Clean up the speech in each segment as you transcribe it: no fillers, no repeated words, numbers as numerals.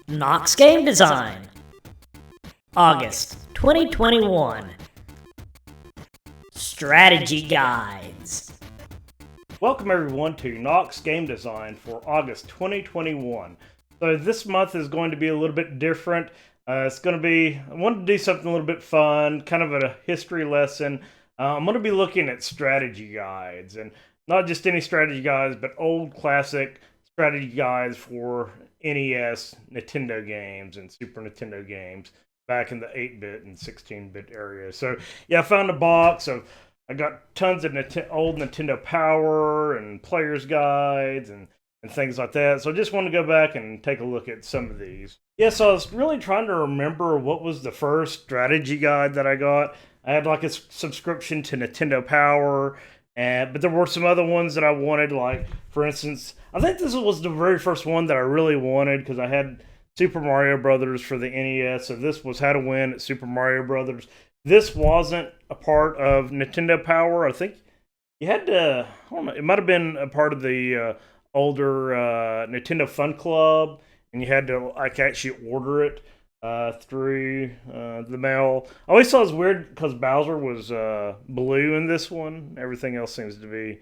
Knox Game Design, August 2021. Strategy Guides. Welcome everyone to Knox Game Design for August 2021. So this month is going to be a little bit different. I wanted to do something a little bit fun, kind of a history lesson. I'm going to be looking at strategy guides, and not just any strategy guides, but old classic strategy guides for NES, Nintendo games, and Super Nintendo games back in the 8-bit and 16-bit area. So yeah, I found a box of, I got tons of old Nintendo Power and players guides and things like that. So I just want to go back and take a look at some of these. Yeah, so I was really trying to remember what was the first strategy guide that I got. I had like a subscription to Nintendo Power, but there were some other ones that I wanted, like, for instance, I think this was the very first one that I really wanted because I had Super Mario Brothers for the NES, so this was How to Win at Super Mario Brothers. This wasn't a part of Nintendo Power. I think you had to, I don't know, it might have been a part of the older Nintendo Fun Club, and you had to like actually order it through the mail. I always thought it was weird because Bowser was blue in this one. Everything else seems to be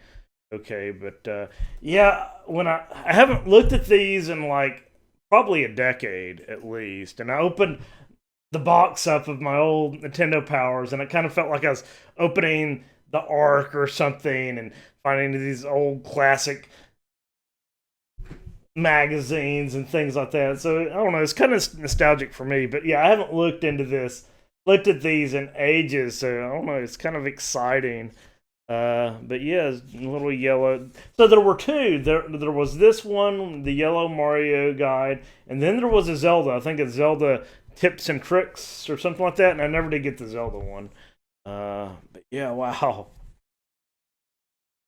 okay, but yeah, when I haven't looked at these in like probably a decade at least, and I opened the box up of my old Nintendo Powers, and it kind of felt like I was opening the Ark or something and finding these old classic magazines and things like that. So I don't know, it's kind of nostalgic for me, but yeah, I haven't looked at these in ages, so I don't know, it's kind of exciting. But yeah, a little yellow. So there were two. There was this one, the yellow Mario guide, and then there was a Zelda. I think it's Zelda Tips and Tricks or something like that, and I never did get the Zelda one. But yeah, wow.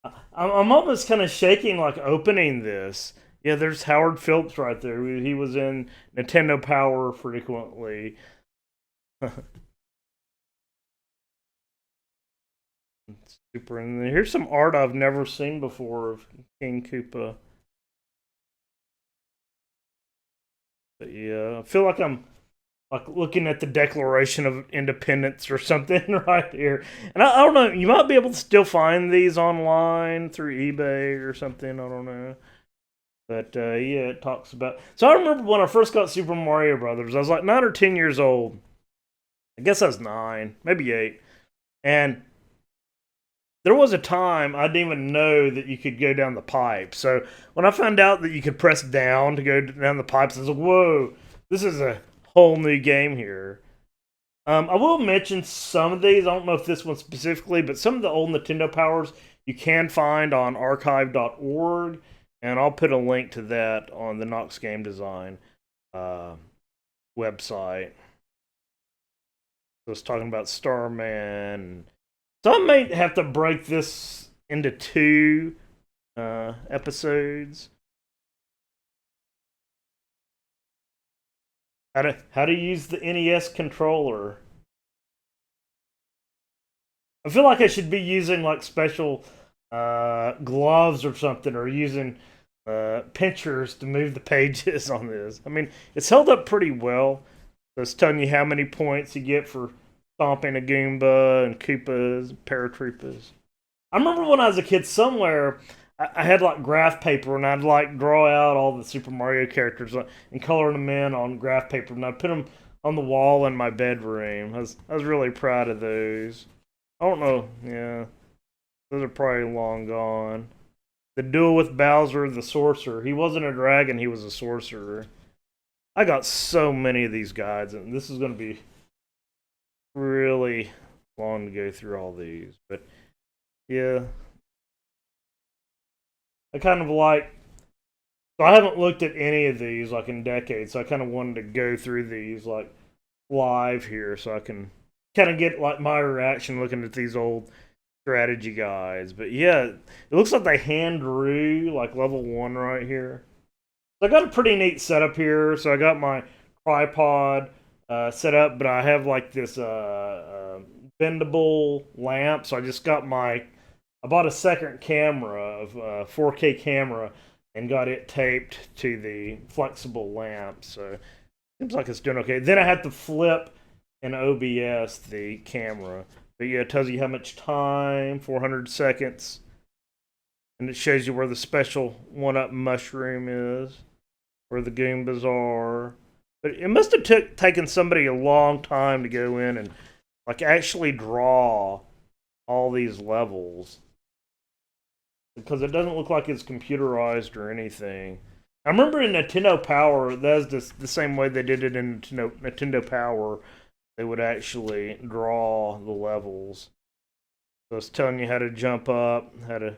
I'm almost kind of shaking like opening this. Yeah, there's Howard Phillips right there. He was in Nintendo Power frequently. Super. And here's some art I've never seen before of King Koopa. But yeah, I feel like I'm like looking at the Declaration of Independence or something right here. And I don't know, you might be able to still find these online through eBay or something. I don't know. But yeah, it talks about. So I remember when I first got Super Mario Brothers, I was like 9 or 10 years old. I guess I was 9, maybe 8. And there was a time I didn't even know that you could go down the pipe. So when I found out that you could press down to go down the pipes, I was like, whoa, this is a whole new game here. I will mention some of these. I don't know if this one specifically, but some of the old Nintendo Powers you can find on archive.org. And I'll put a link to that on the Knox Game Design website. So it's talking about Starman. So I may have to break this into 2 episodes. How to use the NES controller. I feel like I should be using like special gloves or something, or using pinchers to move the pages on this. I mean, it's held up pretty well. So it's telling you how many points you get for stomping a Goomba and Koopas and Paratroopas. I remember when I was a kid somewhere, I had like graph paper, and I'd like draw out all the Super Mario characters and color them in on graph paper, and I'd put them on the wall in my bedroom. I was really proud of those. I don't know, yeah. Those are probably long gone. The duel with Bowser the Sorcerer. He wasn't a dragon, he was a sorcerer. I got so many of these guides, and this is going to be really long to go through all these. But yeah, I kind of like. So I haven't looked at any of these like in decades, so I kind of wanted to go through these like live here, so I can kind of get like my reaction looking at these old strategy guides. But yeah, it looks like they hand drew like level 1 right here. So I got a pretty neat setup here. So I got my tripod set up, but I have like this bendable lamp. So I just got I bought a second camera of 4K camera and got it taped to the flexible lamp. So Seems like it's doing okay. Then I have to flip in OBS the camera. But yeah, it tells you how much time, 400 seconds. And it shows you where the special 1-up mushroom is, where the Goombas are. But it must have taken somebody a long time to go in and like actually draw all these levels. Because it doesn't look like it's computerized or anything. I remember in Nintendo Power, that's the same way they did it in Nintendo Power. They would actually draw the levels. So it's telling you how to jump up, how to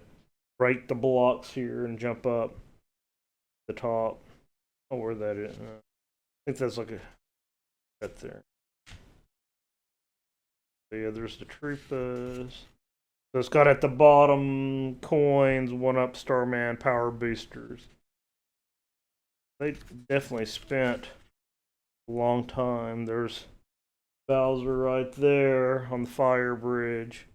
break the blocks here and jump up the top. Oh, where that is. I think that's like a right there. So yeah, there's the Troopas. So it's got at the bottom coins, 1-up Starman, power boosters. They definitely spent a long time. There's Bowser right there on the fire bridge.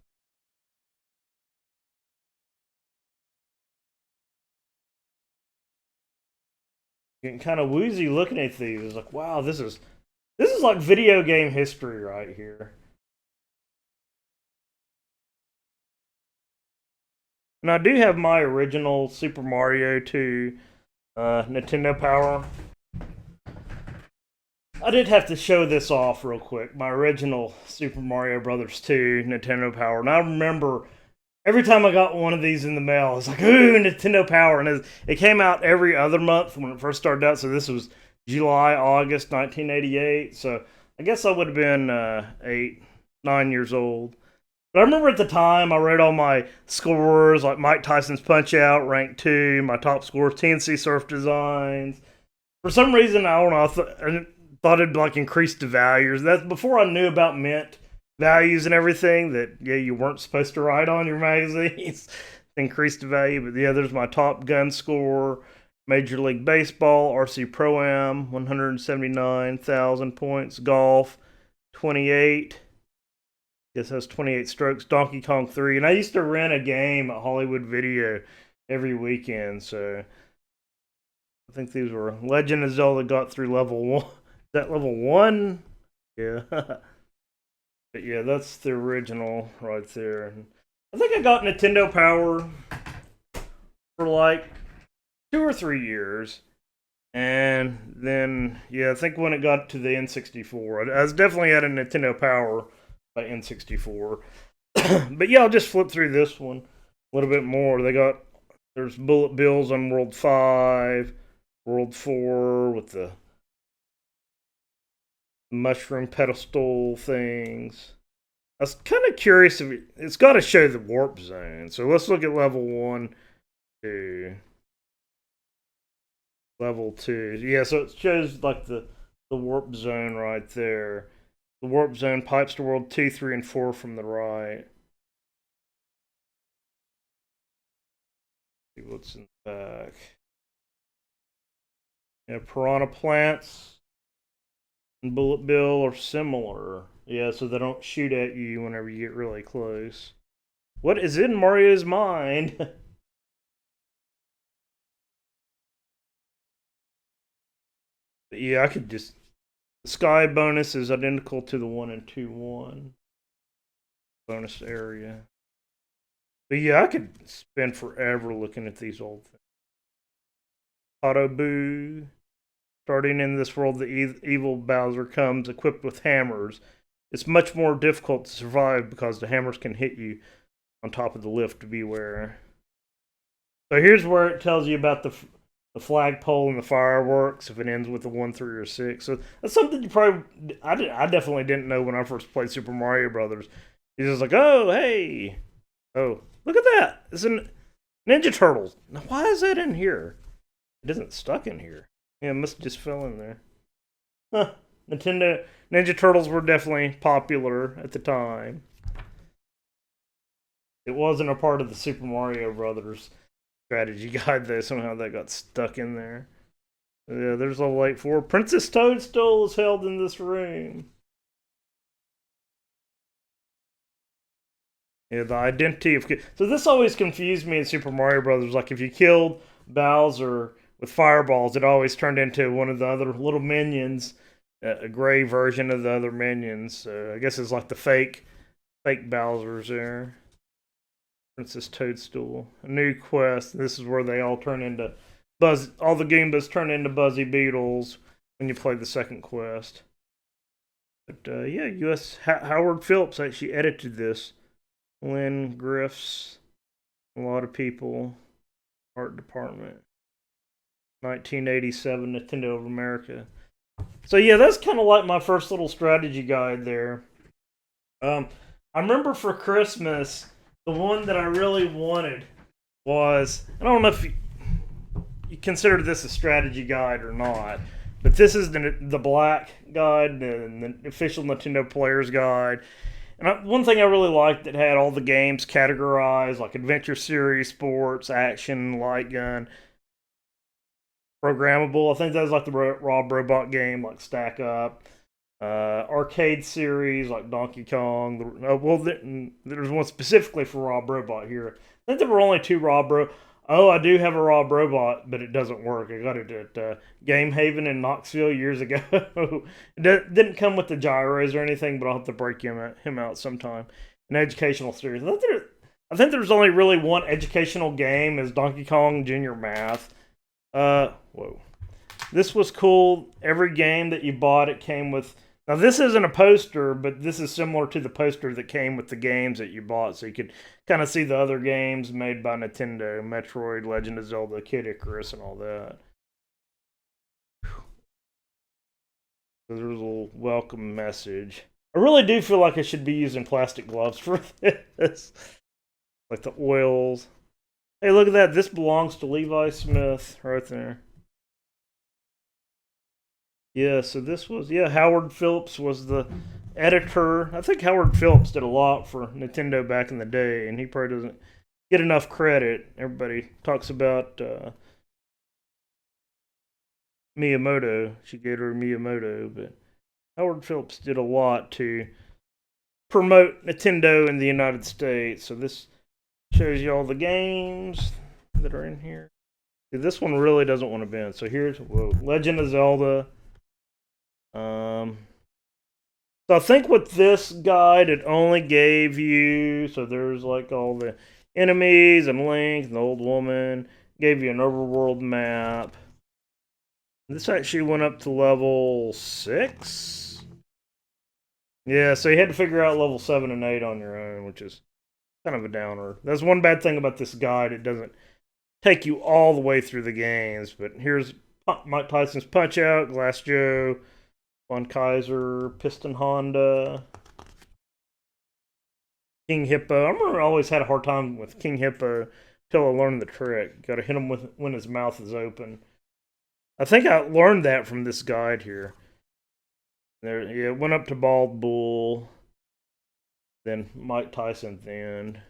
Getting kind of woozy looking at these. It's like, wow, this is like video game history right here. And I do have my original Super Mario 2 Nintendo Power. I did have to show this off real quick. My original Super Mario Brothers 2 Nintendo Power. And I remember every time I got one of these in the mail, I was like, ooh, Nintendo Power. And it came out every other month when it first started out. So this was July, August 1988. So I guess I would have been 8, 9 years old. But I remember at the time, I wrote all my scores, like Mike Tyson's Punch-Out, rank 2, my top scores, TNC Surf Designs. For some reason, I don't know, I thought it'd like increase the values. That's before I knew about mint values and everything, that, yeah, you weren't supposed to write on your magazines. Increase the value, but yeah, there's my Top Gun score, Major League Baseball, RC Pro-Am, 179,000 points, golf, 28. Guess that's 28 strokes. Donkey Kong 3. And I used to rent a game at Hollywood Video every weekend, so I think these were Legend of Zelda got through level 1. Is that level 1? Yeah. But yeah, that's the original right there. I think I got Nintendo Power for like 2 or 3 years. And then, yeah, I think when it got to the N64, I was definitely at a Nintendo Power by N64. But yeah, I'll just flip through this one a little bit more. There's bullet bills on World 5, World 4 with the mushroom pedestal things. I was kind of curious if it's got to show the warp zone. So let's look at level 1, 2. Level 2. Yeah, so it shows like the warp zone right there. The warp zone pipes to world 2, 3, and 4 from the right. See what's in the back. Yeah, piranha plants and bullet bill are similar. Yeah, so they don't shoot at you whenever you get really close. What is in Mario's mind? But yeah, I could just... The sky bonus is identical to the 1 and 2-1 bonus area. But yeah, I could spend forever looking at these old things. Auto Boo. Starting in this world, the evil Bowser comes equipped with hammers. It's much more difficult to survive because the hammers can hit you on top of the lift. Beware. So here's where it tells you about the flagpole and the fireworks, if it ends with a 1, 3, or 6. So that's something you probably... I definitely didn't know when I first played Super Mario Brothers. He's just like, oh, hey. Oh, look at that. It's in Ninja Turtles. Now, why is that in here? It isn't stuck in here. Yeah, it must have just fell in there. Huh. Ninja Turtles were definitely popular at the time. It wasn't a part of the Super Mario Brothers strategy guide, though. Somehow that got stuck in there. Yeah, there's level 8-4. Princess Toadstool is held in this room. Yeah, the identity of... So this always confused me in Super Mario Brothers. Like, if you killed Bowser with fireballs, it always turned into one of the other little minions a gray version of the other minions. I guess it's like the fake Bowser's there. Princess Toadstool. A new quest. This is where they all turn into all the Goombas turn into Buzzy Beetles when you play the second quest. But yeah, U.S. Howard Phillips actually edited this. Lynn Griff's, a lot of people, art department. 1987 Nintendo of America. So yeah, that's kind of like my first little strategy guide there. I remember for Christmas, the one that I really wanted was, I don't know if you consider this a strategy guide or not, but this is the black guide, the official Nintendo Player's Guide. And one thing I really liked, that had all the games categorized, like Adventure Series, Sports, Action, Light Gun, Programmable. I think that was like the Rob Robot game, like Stack Up. Arcade series, like Donkey Kong. There's one specifically for Rob Robot here. I think there were only 2 Rob Robot. Oh, I do have a Rob Robot, but it doesn't work. I got it at Game Haven in Knoxville years ago. It didn't come with the gyros or anything, but I'll have to break him out sometime. An educational series. I think there's only really one educational game, is Donkey Kong Junior Math. Whoa. This was cool. Every game that you bought, it came with... Now, this isn't a poster, but this is similar to the poster that came with the games that you bought, so you could kind of see the other games made by Nintendo, Metroid, Legend of Zelda, Kid Icarus, and all that. So there's a little welcome message. I really do feel like I should be using plastic gloves for this. Like the oils. Hey, look at that. This belongs to Levi Smith right there. Yeah, so this was, Howard Phillips was the editor. I think Howard Phillips did a lot for Nintendo back in the day, and he probably doesn't get enough credit. Everybody talks about Miyamoto, Shigeru Miyamoto, but Howard Phillips did a lot to promote Nintendo in the United States. So this shows you all the games that are in here. See, this one really doesn't want to bend. So here's Legend of Zelda. So I think with this guide, it only gave you, so there's like all the enemies and Link and the old woman. Gave you an overworld map. This actually went up to level 6. Yeah, so you had to figure out level 7 and 8 on your own, which is kind of a downer. That's one bad thing about this guide. It doesn't take you all the way through the games. But here's Mike Tyson's Punch-Out!, Glass Joe, Von Kaiser, Piston Honda, King Hippo. I remember I always had a hard time with King Hippo until I learned the trick. Got to hit him when his mouth is open. I think I learned that from this guide here. There, yeah, went up to Bald Bull, then Mike Tyson at the end.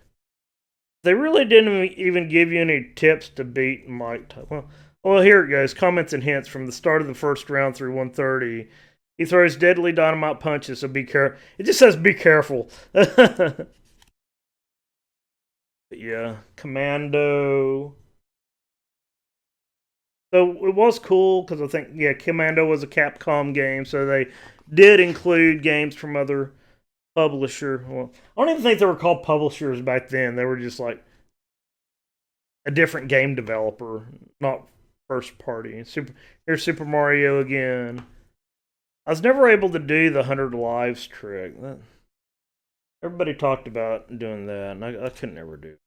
They really didn't even give you any tips to beat Mike Tyson. Well, here it goes. Comments and hints from the start of the first round through 130. He throws deadly dynamite punches, so be careful. It just says be careful. Yeah, Commando. So it was cool because I think, Commando was a Capcom game, so they did include games from other publisher. Well, I don't even think they were called publishers back then. They were just like a different game developer, not first party. Here's Super Mario again. I was never able to do the 100 lives trick. Everybody talked about doing that, and I couldn't ever do it.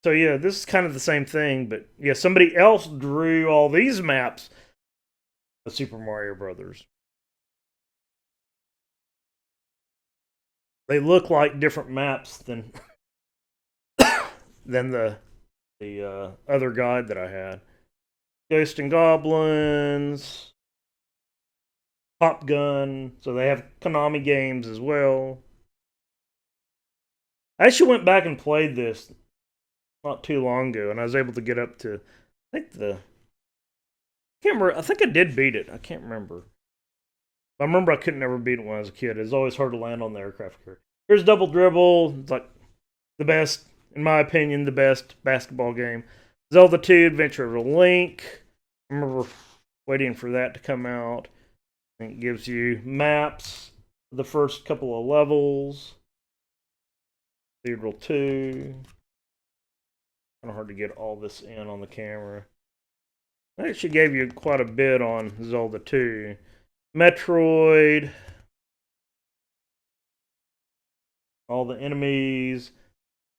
So yeah, this is kind of the same thing, but yeah, somebody else drew all these maps of Super Mario Brothers. They look like different maps than the other guide that I had. Ghost and Goblins, Pop Gun. So they have Konami games as well. I actually went back and played this not too long ago, and I was able to get up to, I can't remember. I think I did beat it. I can't remember. I remember I couldn't never beat it when I was a kid. It was always hard to land on the aircraft carrier. Here's Double Dribble. It's like the best, in my opinion, the best basketball game. Zelda 2, Adventure of a Link. I remember waiting for that to come out. And it gives you maps for the first couple of levels. Cathedral 2. Kind of hard to get all this in on the camera. I actually gave you quite a bit on Zelda 2. Metroid. All the enemies.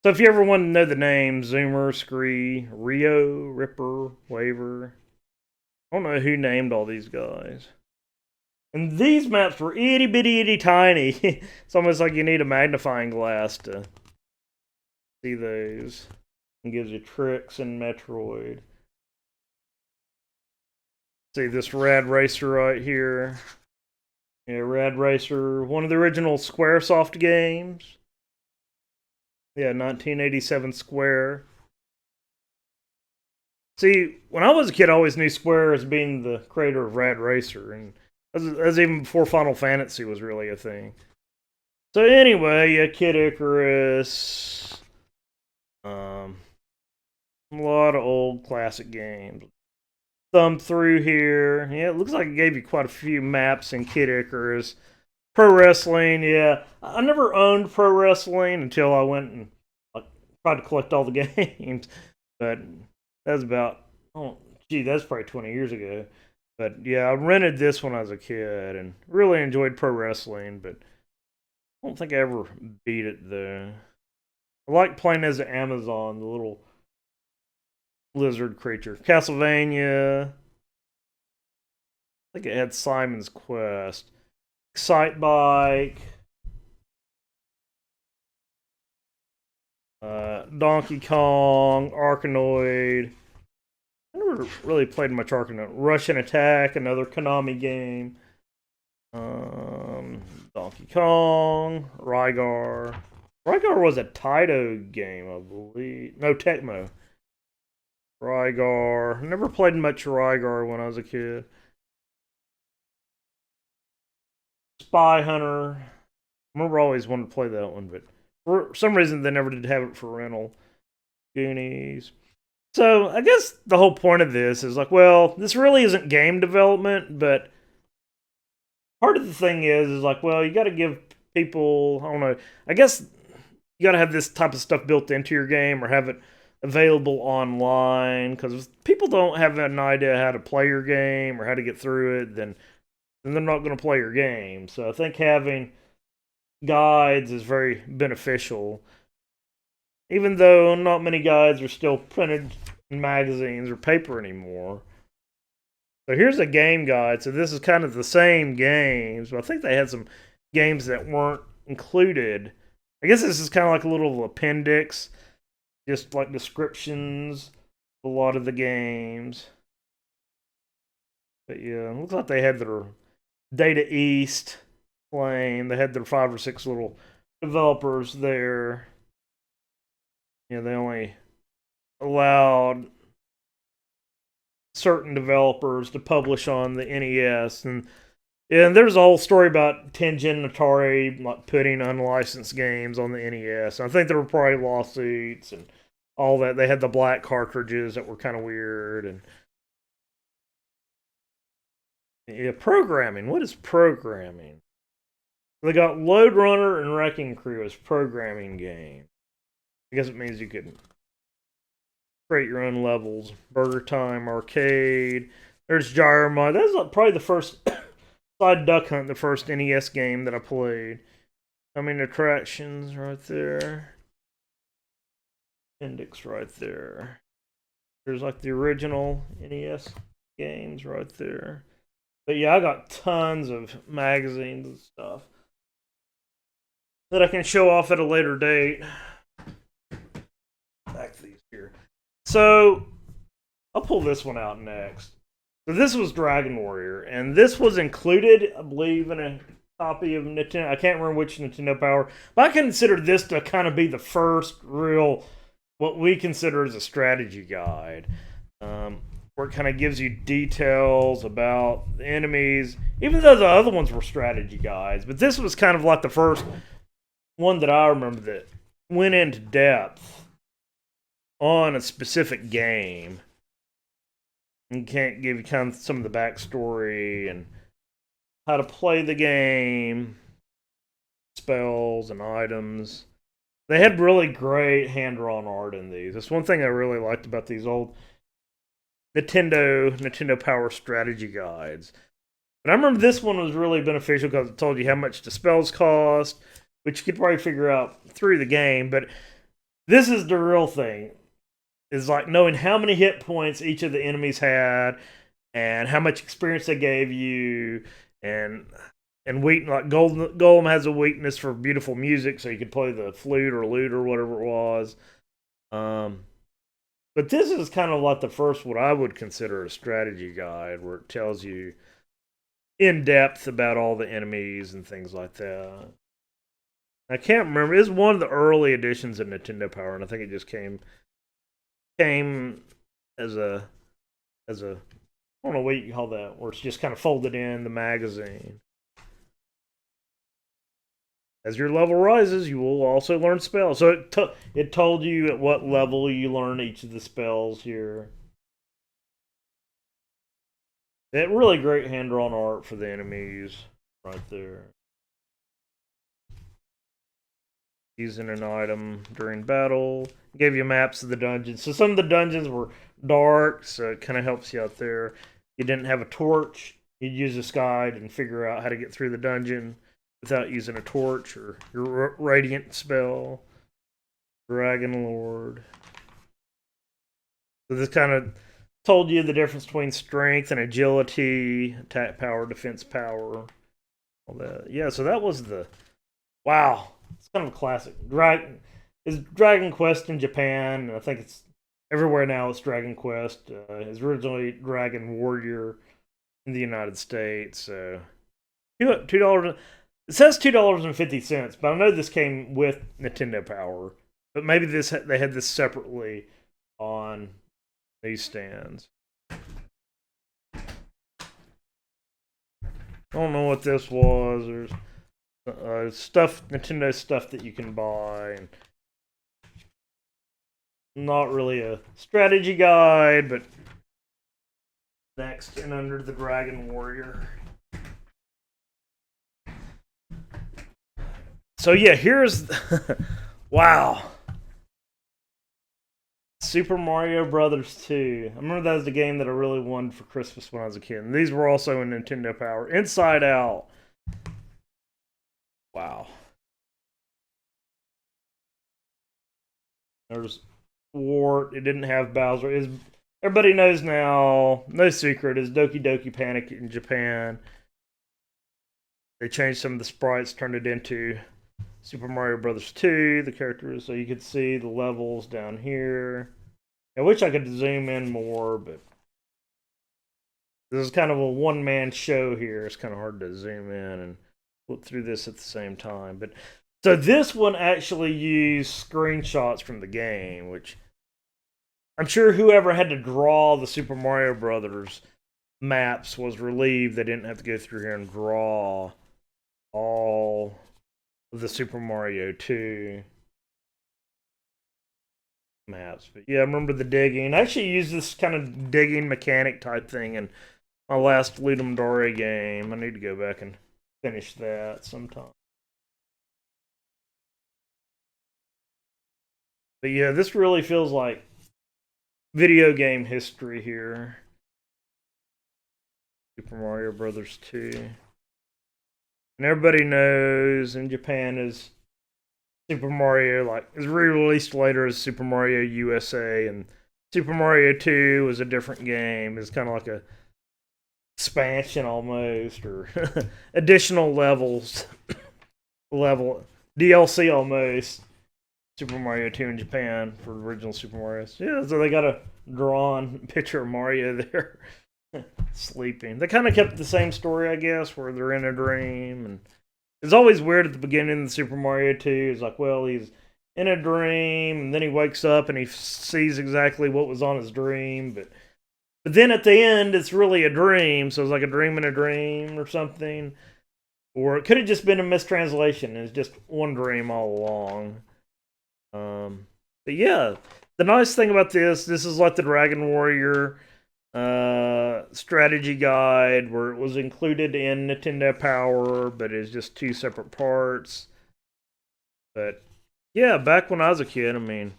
So if you ever want to know the names, Zoomer, Scree, Rio, Ripper, Waver. I don't know who named all these guys. And these maps were itty bitty itty tiny. It's almost like you need a magnifying glass to see those. It gives you tricks in Metroid. See this Rad Racer right here. Yeah, Rad Racer, one of the original Squaresoft games. Yeah, 1987 Square. See, when I was a kid, I always knew Square as being the creator of Rad Racer, and that's even before Final Fantasy was really a thing. So anyway, yeah, Kid Icarus. A lot of old classic games. Thumb through here. Yeah, it looks like it gave you quite a few maps in Kid Icarus. Pro Wrestling, yeah. I never owned Pro Wrestling until I went and tried to collect all the games. But that was about, that's probably 20 years ago. But yeah, I rented this when I was a kid and really enjoyed Pro Wrestling, but I don't think I ever beat it though. I like playing as the Amazon, the little lizard creature. Castlevania. I think it had Simon's Quest. Excite Bike. Donkey Kong. Arkanoid. I never really played much Arkanoid. Russian Attack, another Konami game. Donkey Kong. Rygar. Rygar was a Taito game, I believe. No, Tecmo. Rygar. Never played much Rygar when I was a kid. Spy Hunter. I remember I always wanted to play that one, but for some reason they never did have it for rental. Goonies. So I guess the whole point of this is like, well, this really isn't game development, but part of the thing is like, well, you got to give people, I don't know, I guess you got to have this type of stuff built into your game or have it available online, because if people don't have an idea how to play your game or how to get through it, then they're not going to play your game. So I think having guides is very beneficial, even though not many guides are still printed in magazines or paper anymore. So here's a game guide. So this is kind of the same games, but I think they had some games that weren't included. I guess this is kind of like a little appendix, just like descriptions of a lot of the games. But yeah, it looks like they had their Data East claim. They had their 5 or 6 little developers there. Yeah, they only allowed certain developers to publish on the NES, and there's a whole story about Tengen and Atari like putting unlicensed games on the NES. And I think there were probably lawsuits and all that. They had the black cartridges that were kind of weird. And yeah, programming. What is programming? They got Load Runner and Wrecking Crew as programming games. I guess it means you can create your own levels. Burger Time Arcade. There's Gyromod. That's probably the first Side Duck Hunt, the first NES game that I played. Coming Attractions right there. Appendix right there. There's like the original NES games right there. But yeah, I got tons of magazines and stuff that I can show off at a later date. Back to these here. So, I'll pull this one out next. So this was Dragon Warrior, and this was included, I believe, in a copy of Nintendo. I can't remember which Nintendo Power, but I consider this to kind of be the first real, what we consider as a strategy guide, where it kind of gives you details about the enemies, even though the other ones were strategy guides. But this was kind of like the first one that I remember that went into depth on a specific game. and can't give you kind of some of the backstory and how to play the game, spells and items. They had really great hand-drawn art in these. That's one thing I really liked about these old Nintendo Power strategy guides. And I remember this one was really beneficial because it told you how much the spells cost, which you could probably figure out through the game. But this is the real thing. Is like knowing how many hit points each of the enemies had and how much experience they gave you, and like Golem has a weakness for beautiful music, so you could play the flute or lute or whatever it was. But this is kind of like the first what I would consider a strategy guide, where it tells you in depth about all the enemies and things like that. I can't remember. It's one of the early editions of Nintendo Power, and I think it just came as a I don't know what you call that, where it's just kind of folded in the magazine. As your level rises, you will also learn spells. So it told you at what level you learn each of the spells here. That really great hand-drawn art for the enemies right there. Using an item during battle. Gave you maps of the dungeons. So some of the dungeons were dark, so it kind of helps you out there. You didn't have a torch, you'd use this guide and figure out how to get through the dungeon without using a torch or your radiant spell. Dragon Lord. So this kind of told you the difference between strength and agility, attack power, defense power, all that. Yeah, so that was the... Wow. It's kind of a classic. It's Dragon Quest in Japan, and I think it's everywhere now. It's Dragon Quest. It's originally Dragon Warrior in the United States. So $2. It says $2.50, but I know this came with Nintendo Power. But maybe they had this separately on these stands. I don't know what this was. There's Nintendo stuff that you can buy, and not really a strategy guide, but next and under the Dragon Warrior. So yeah, here's wow. Super Mario Brothers 2. I remember that was the game that I really wanted for Christmas when I was a kid. And these were also in Nintendo Power. Inside Out. Wow. There's Wart. It didn't have Bowser. Everybody knows now, no secret, is Doki Doki Panic in Japan. They changed some of the sprites, turned it into Super Mario Brothers 2, the characters, so you could see the levels down here. I wish I could zoom in more, but this is kind of a one-man show here. It's kind of hard to zoom in and look through this at the same time. But so this one actually used screenshots from the game, which I'm sure whoever had to draw the Super Mario Brothers maps was relieved they didn't have to go through here and draw all the Super Mario 2 maps. But yeah, I remember the digging. I actually used this kind of digging mechanic type thing in my last Ludum Dare game. I need to go back and finish that sometime. But yeah, this really feels like video game history here. Super Mario Brothers 2. And everybody knows in Japan is Super Mario, like, is re-released later as Super Mario USA, and Super Mario 2 was a different game. It's kind of like a expansion almost, or additional levels, DLC almost. Super Mario 2 in Japan for original Super Mario. Yeah, so they got a drawn picture of Mario there. Sleeping. They kind of kept the same story, I guess, where they're in a dream. And it's always weird at the beginning of the Super Mario 2. It's like, well, he's in a dream, and then he wakes up and he sees exactly what was on his dream. But then at the end, it's really a dream. So it's like a dream in a dream or something. Or it could have just been a mistranslation. It's just one dream all along. But yeah, the nice thing about this is like the Dragon Warrior. strategy guide where it was included in Nintendo Power, but it's just two separate parts. But yeah, back when I was a kid, I mean,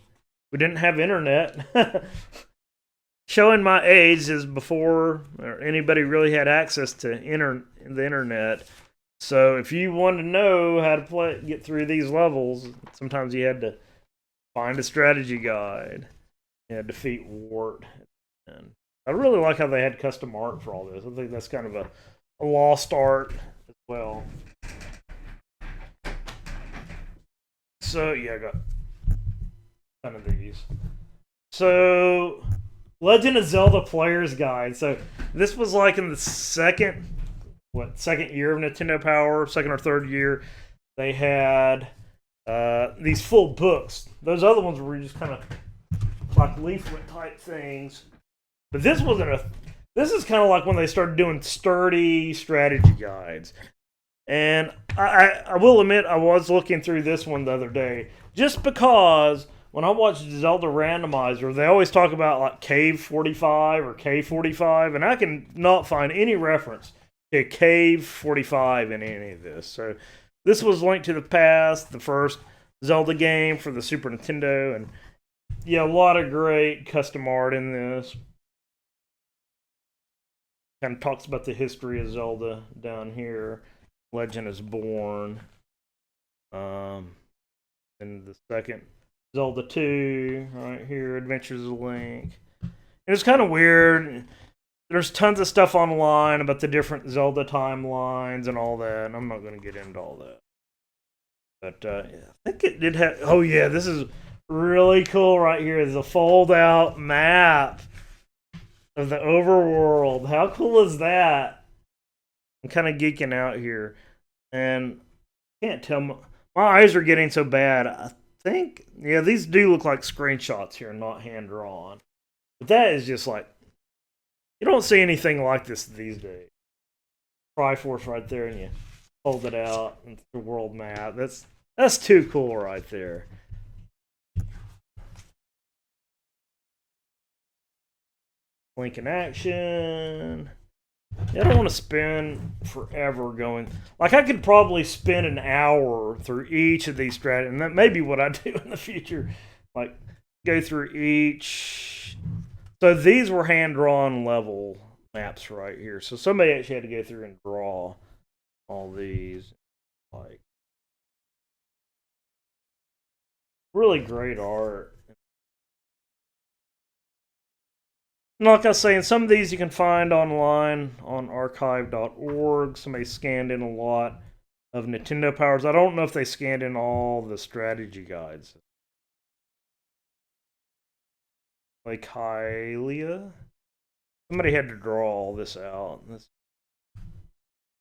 we didn't have internet. Showing my age is before anybody really had access to the internet. So if you wanted to know how to get through these levels, sometimes you had to find a strategy guide. You had to defeat Wart. And I really like how they had custom art for all this. I think that's kind of a lost art as well. So yeah, I got ton of these. So Legend of Zelda Player's Guide. So this was like in the second year of Nintendo Power, second or third year. They had these full books. Those other ones were just kind of like leaflet type things. But this wasn't this is kind of like when they started doing sturdy strategy guides. And I will admit, I was looking through this one the other day, just because when I watch Zelda Randomizer, they always talk about like Cave 45 or K45, and I can not find any reference to Cave 45 in any of this. So this was Link to the Past, the first Zelda game for the Super Nintendo, and yeah, a lot of great custom art in this. Kind of talks about the history of Zelda down here. Legend is Born. And the second Zelda 2, right here, Adventures of Link. And it's kind of weird. There's tons of stuff online about the different Zelda timelines and all that, and I'm not going to get into all that. But I think it did have... Oh yeah, this is really cool right here. It's a fold-out map of the overworld. How cool is that? I'm kind of geeking out here. And I can't tell... My eyes are getting so bad. I think... Yeah, these do look like screenshots here, not hand-drawn. But that is just like... You don't see anything like this these days. Triforce right there, and you hold it out. And the world map. That's too cool right there. Link in action. Yeah, I don't want to spend forever going. Like, I could probably spend an hour through each of these strategies, and that may be what I do in the future. Like, go through each. So these were hand-drawn level maps right here. So somebody actually had to go through and draw all these. Like, really great art. And like I was saying, some of these you can find online on archive.org. Somebody scanned in a lot of Nintendo Powers. I don't know if they scanned in all the strategy guides. Like Hylia. Somebody had to draw all this out. That's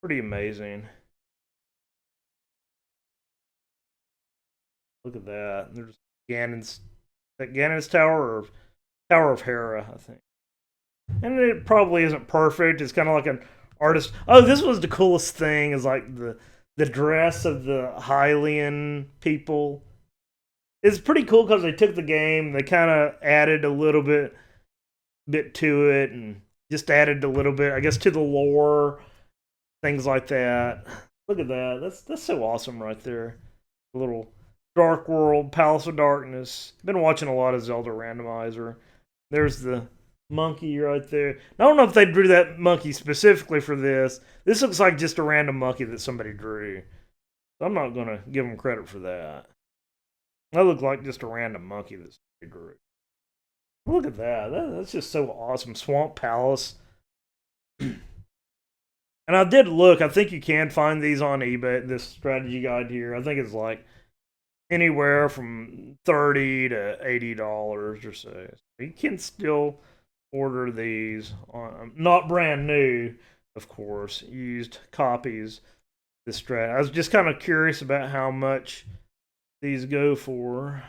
pretty amazing. Look at that. There's Ganon's Tower or Tower of Hera, I think. And it probably isn't perfect. It's kind of like an artist. Oh, this was the coolest thing. Is like the dress of the Hylian people. It's pretty cool because they took the game. They kind of added a little bit to it, and just added a little bit, I guess, to the lore, things like that. Look at that. That's so awesome right there. A little Dark World, Palace of Darkness. Been watching a lot of Zelda Randomizer. There's the monkey right there. I don't know if they drew that monkey specifically for this. This looks like just a random monkey that somebody drew. So I'm not going to give them credit for that. That looked like just a random monkey that somebody drew. Look at that. That's just so awesome. Swamp Palace. And I did look. I think you can find these on eBay. This strategy guide here. I think it's like anywhere from $30 to $80 or so. You can still order these on, not brand new, of course, used copies. This strat. I was just kind of curious about how much these go for.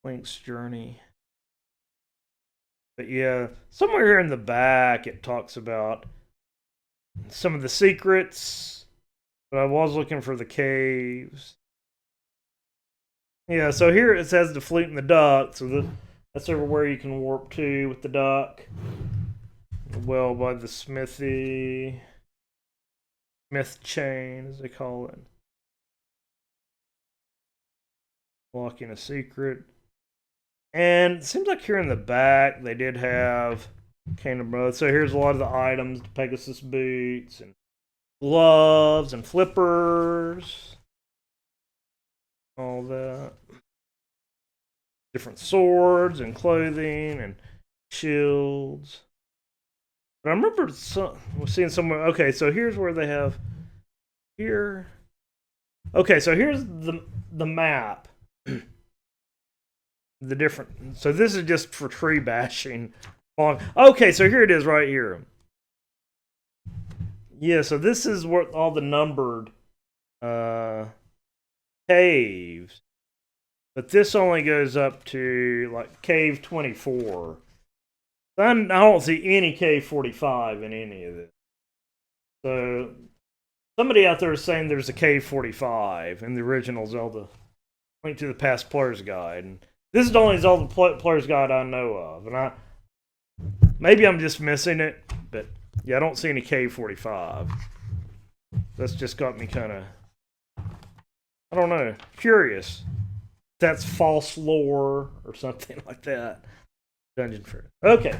Link's Journey. But yeah, somewhere here in the back it talks about some of the secrets. But I was looking for the caves. Yeah, so here it says the flute and the duck. So that's everywhere you can warp to with the duck. well by the smith chain, as they call it. Locking a secret. And it seems like here in the back they did have Kingdom Brothers. So here's a lot of the items: the Pegasus boots and gloves and flippers, all that. Different swords and clothing and shields. But I remember seeing somewhere. Okay, so here's where they have here. Okay, so here's the map. The different. So this is just for tree bashing. Okay, so here it is right here. Yeah, so this is where all the numbered caves. But this only goes up to like cave 24. I don't see any cave 45 in any of this. So somebody out there is saying there's a cave 45 in the original Zelda Link to the Past Player's Guide. And this is the only Zelda Player's Guide I know of. And maybe I'm just missing it, but yeah, I don't see any cave 45. That's just got me kind of, I don't know, curious. That's false lore or something like that. Dungeon Fair. Okay.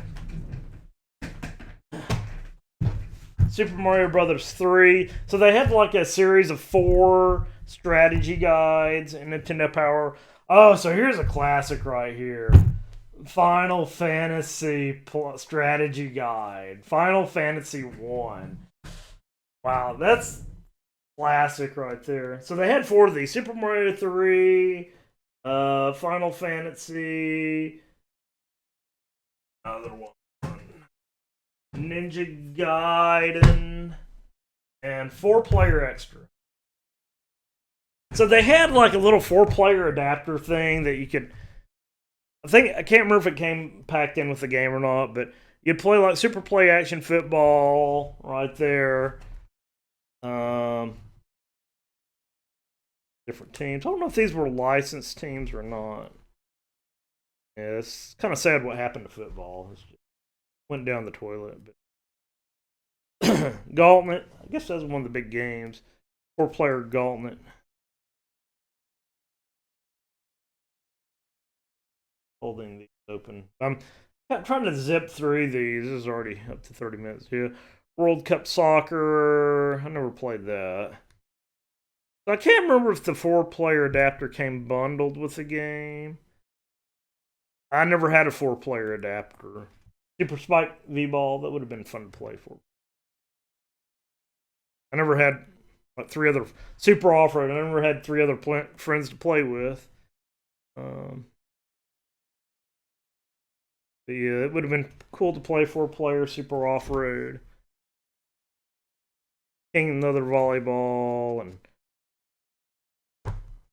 Super Mario Brothers 3. So they had like a series of 4 strategy guides in Nintendo Power. Oh, so here's a classic right here. Final Fantasy strategy guide. Final Fantasy 1. Wow, that's classic right there. So they had 4 of these. Super Mario 3, Final Fantasy, another one, Ninja Gaiden, and 4-player extra. So they had like a little 4-player adapter thing that you could. I can't remember if it came packed in with the game or not, but you'd play like Super Play Action Football right there. Different teams. I don't know if these were licensed teams or not. Yeah, it's kind of sad what happened to football. It just went down the toilet. But Gauntlet. I guess that's one of the big games. 4-player Gauntlet. Holding these open. I'm trying to zip through these. This is already up to 30 minutes here. World Cup Soccer. I never played that. I can't remember if the 4-player adapter came bundled with the game. I never had a 4-player adapter. Super Spike V-Ball, that would have been fun to play for. I never had like 3 other Super Off-Road. I never had 3 other friends to play with. But yeah, it would have been cool to play 4-player Super Off-Road. King another volleyball and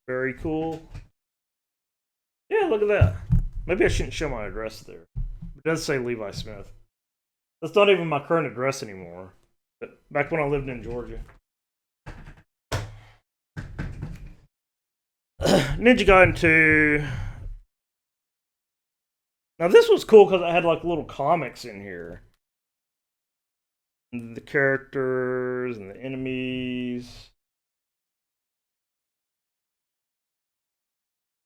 very cool. Yeah, look at that. Maybe I shouldn't show my address there. It does say Levi Smith. That's not even my current address anymore. But back when I lived in Georgia. Ninja Gaiden 2. Now this was cool because I had like little comics in here. The characters and the enemies.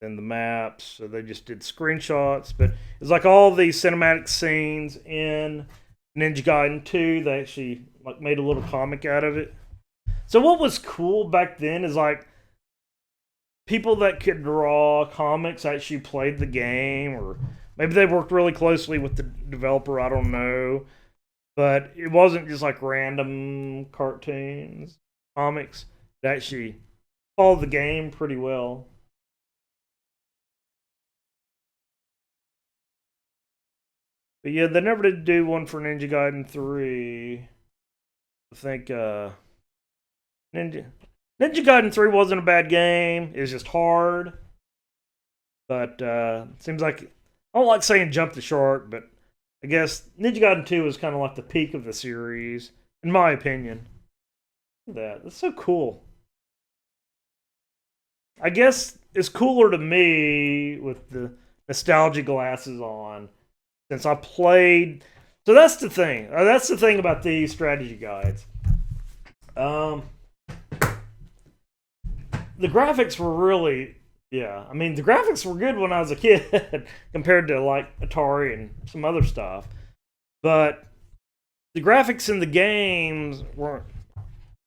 And the maps, so they just did screenshots, but it's like all these cinematic scenes in Ninja Gaiden 2. They actually like made a little comic out of it. So what was cool back then is like people that could draw comics actually played the game, or maybe they worked really closely with the developer, I don't know. But it wasn't just like random cartoons, comics. It actually followed the game pretty well. But yeah, they never did do one for Ninja Gaiden 3. I think Ninja Gaiden 3 wasn't a bad game. It was just hard. But seems like, I don't like saying jump the shark, but I guess Ninja Gaiden 2 was kind of like the peak of the series, in my opinion. Look at that. That's so cool. I guess it's cooler to me with the nostalgia glasses on, since I played So that's the thing. That's the thing about these strategy guides. The graphics were really, yeah. I mean, the graphics were good when I was a kid compared to like Atari and some other stuff. But the graphics in the games weren't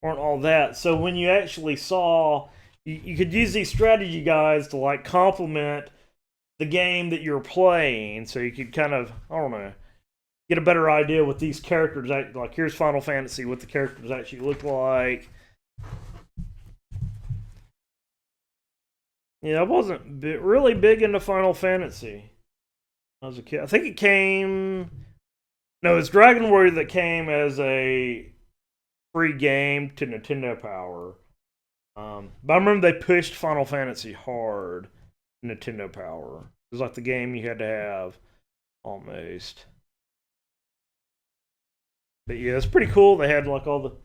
all that. So when you actually saw, you could use these strategy guides to like complement the game that you're playing. So you could kind of, I don't know, get a better idea what these characters act like. Here's Final Fantasy, what the characters actually look like. Yeah, I wasn't really big into Final Fantasy when I was a kid. I think it came. No, it's Dragon Warrior that came as a free game to Nintendo Power. But I remember they pushed Final Fantasy hard in Nintendo Power. It was like the game you had to have, almost. But yeah, it's pretty cool. They had like all the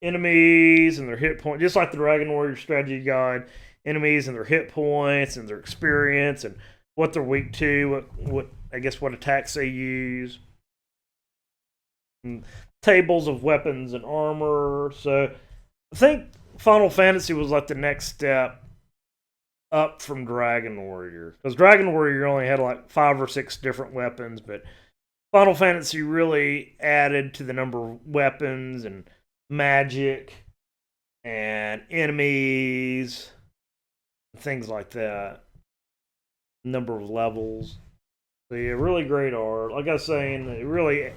enemies and their hit points, just like the Dragon Warrior strategy guide. Enemies and their hit points and their experience and what they're weak to, what I guess what attacks they use. And tables of weapons and armor. So I think Final Fantasy was like the next step up from Dragon Warrior. Because Dragon Warrior only had like 5 or 6 different weapons, but Final Fantasy really added to the number of weapons and magic and enemies, things like that. Number of levels. So yeah, really great art. Like I was saying, it really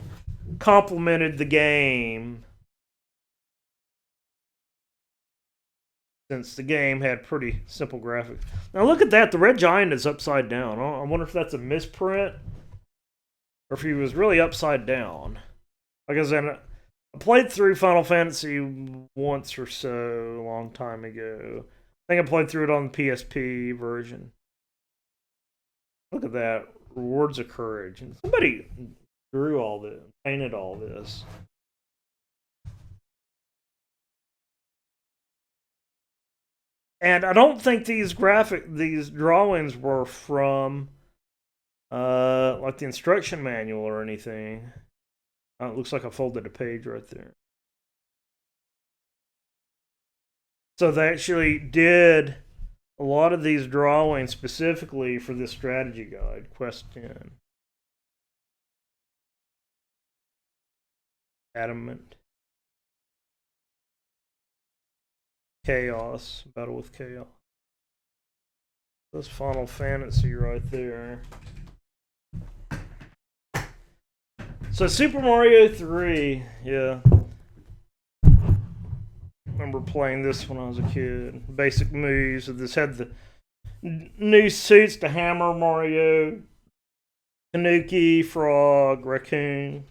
complemented the game, since the game had pretty simple graphics. Now look at that, the red giant is upside down. I wonder if that's a misprint or if he was really upside down. Like I said, I played through Final Fantasy once or so, a long time ago. I think I played through it on the PSP version. Look at that. Rewards of Courage. And somebody drew all this, painted all this. And I don't think these drawings were from like the instruction manual or anything. It looks like I folded a page right there. So they actually did a lot of these drawings specifically for this strategy guide, Quest 10. Adamant. Chaos. Battle with Chaos. That's Final Fantasy right there. So Super Mario 3, yeah. Remember playing this when I was a kid. Basic moves. This had the new suits to Hammer, Mario, Tanuki, Frog, Raccoon.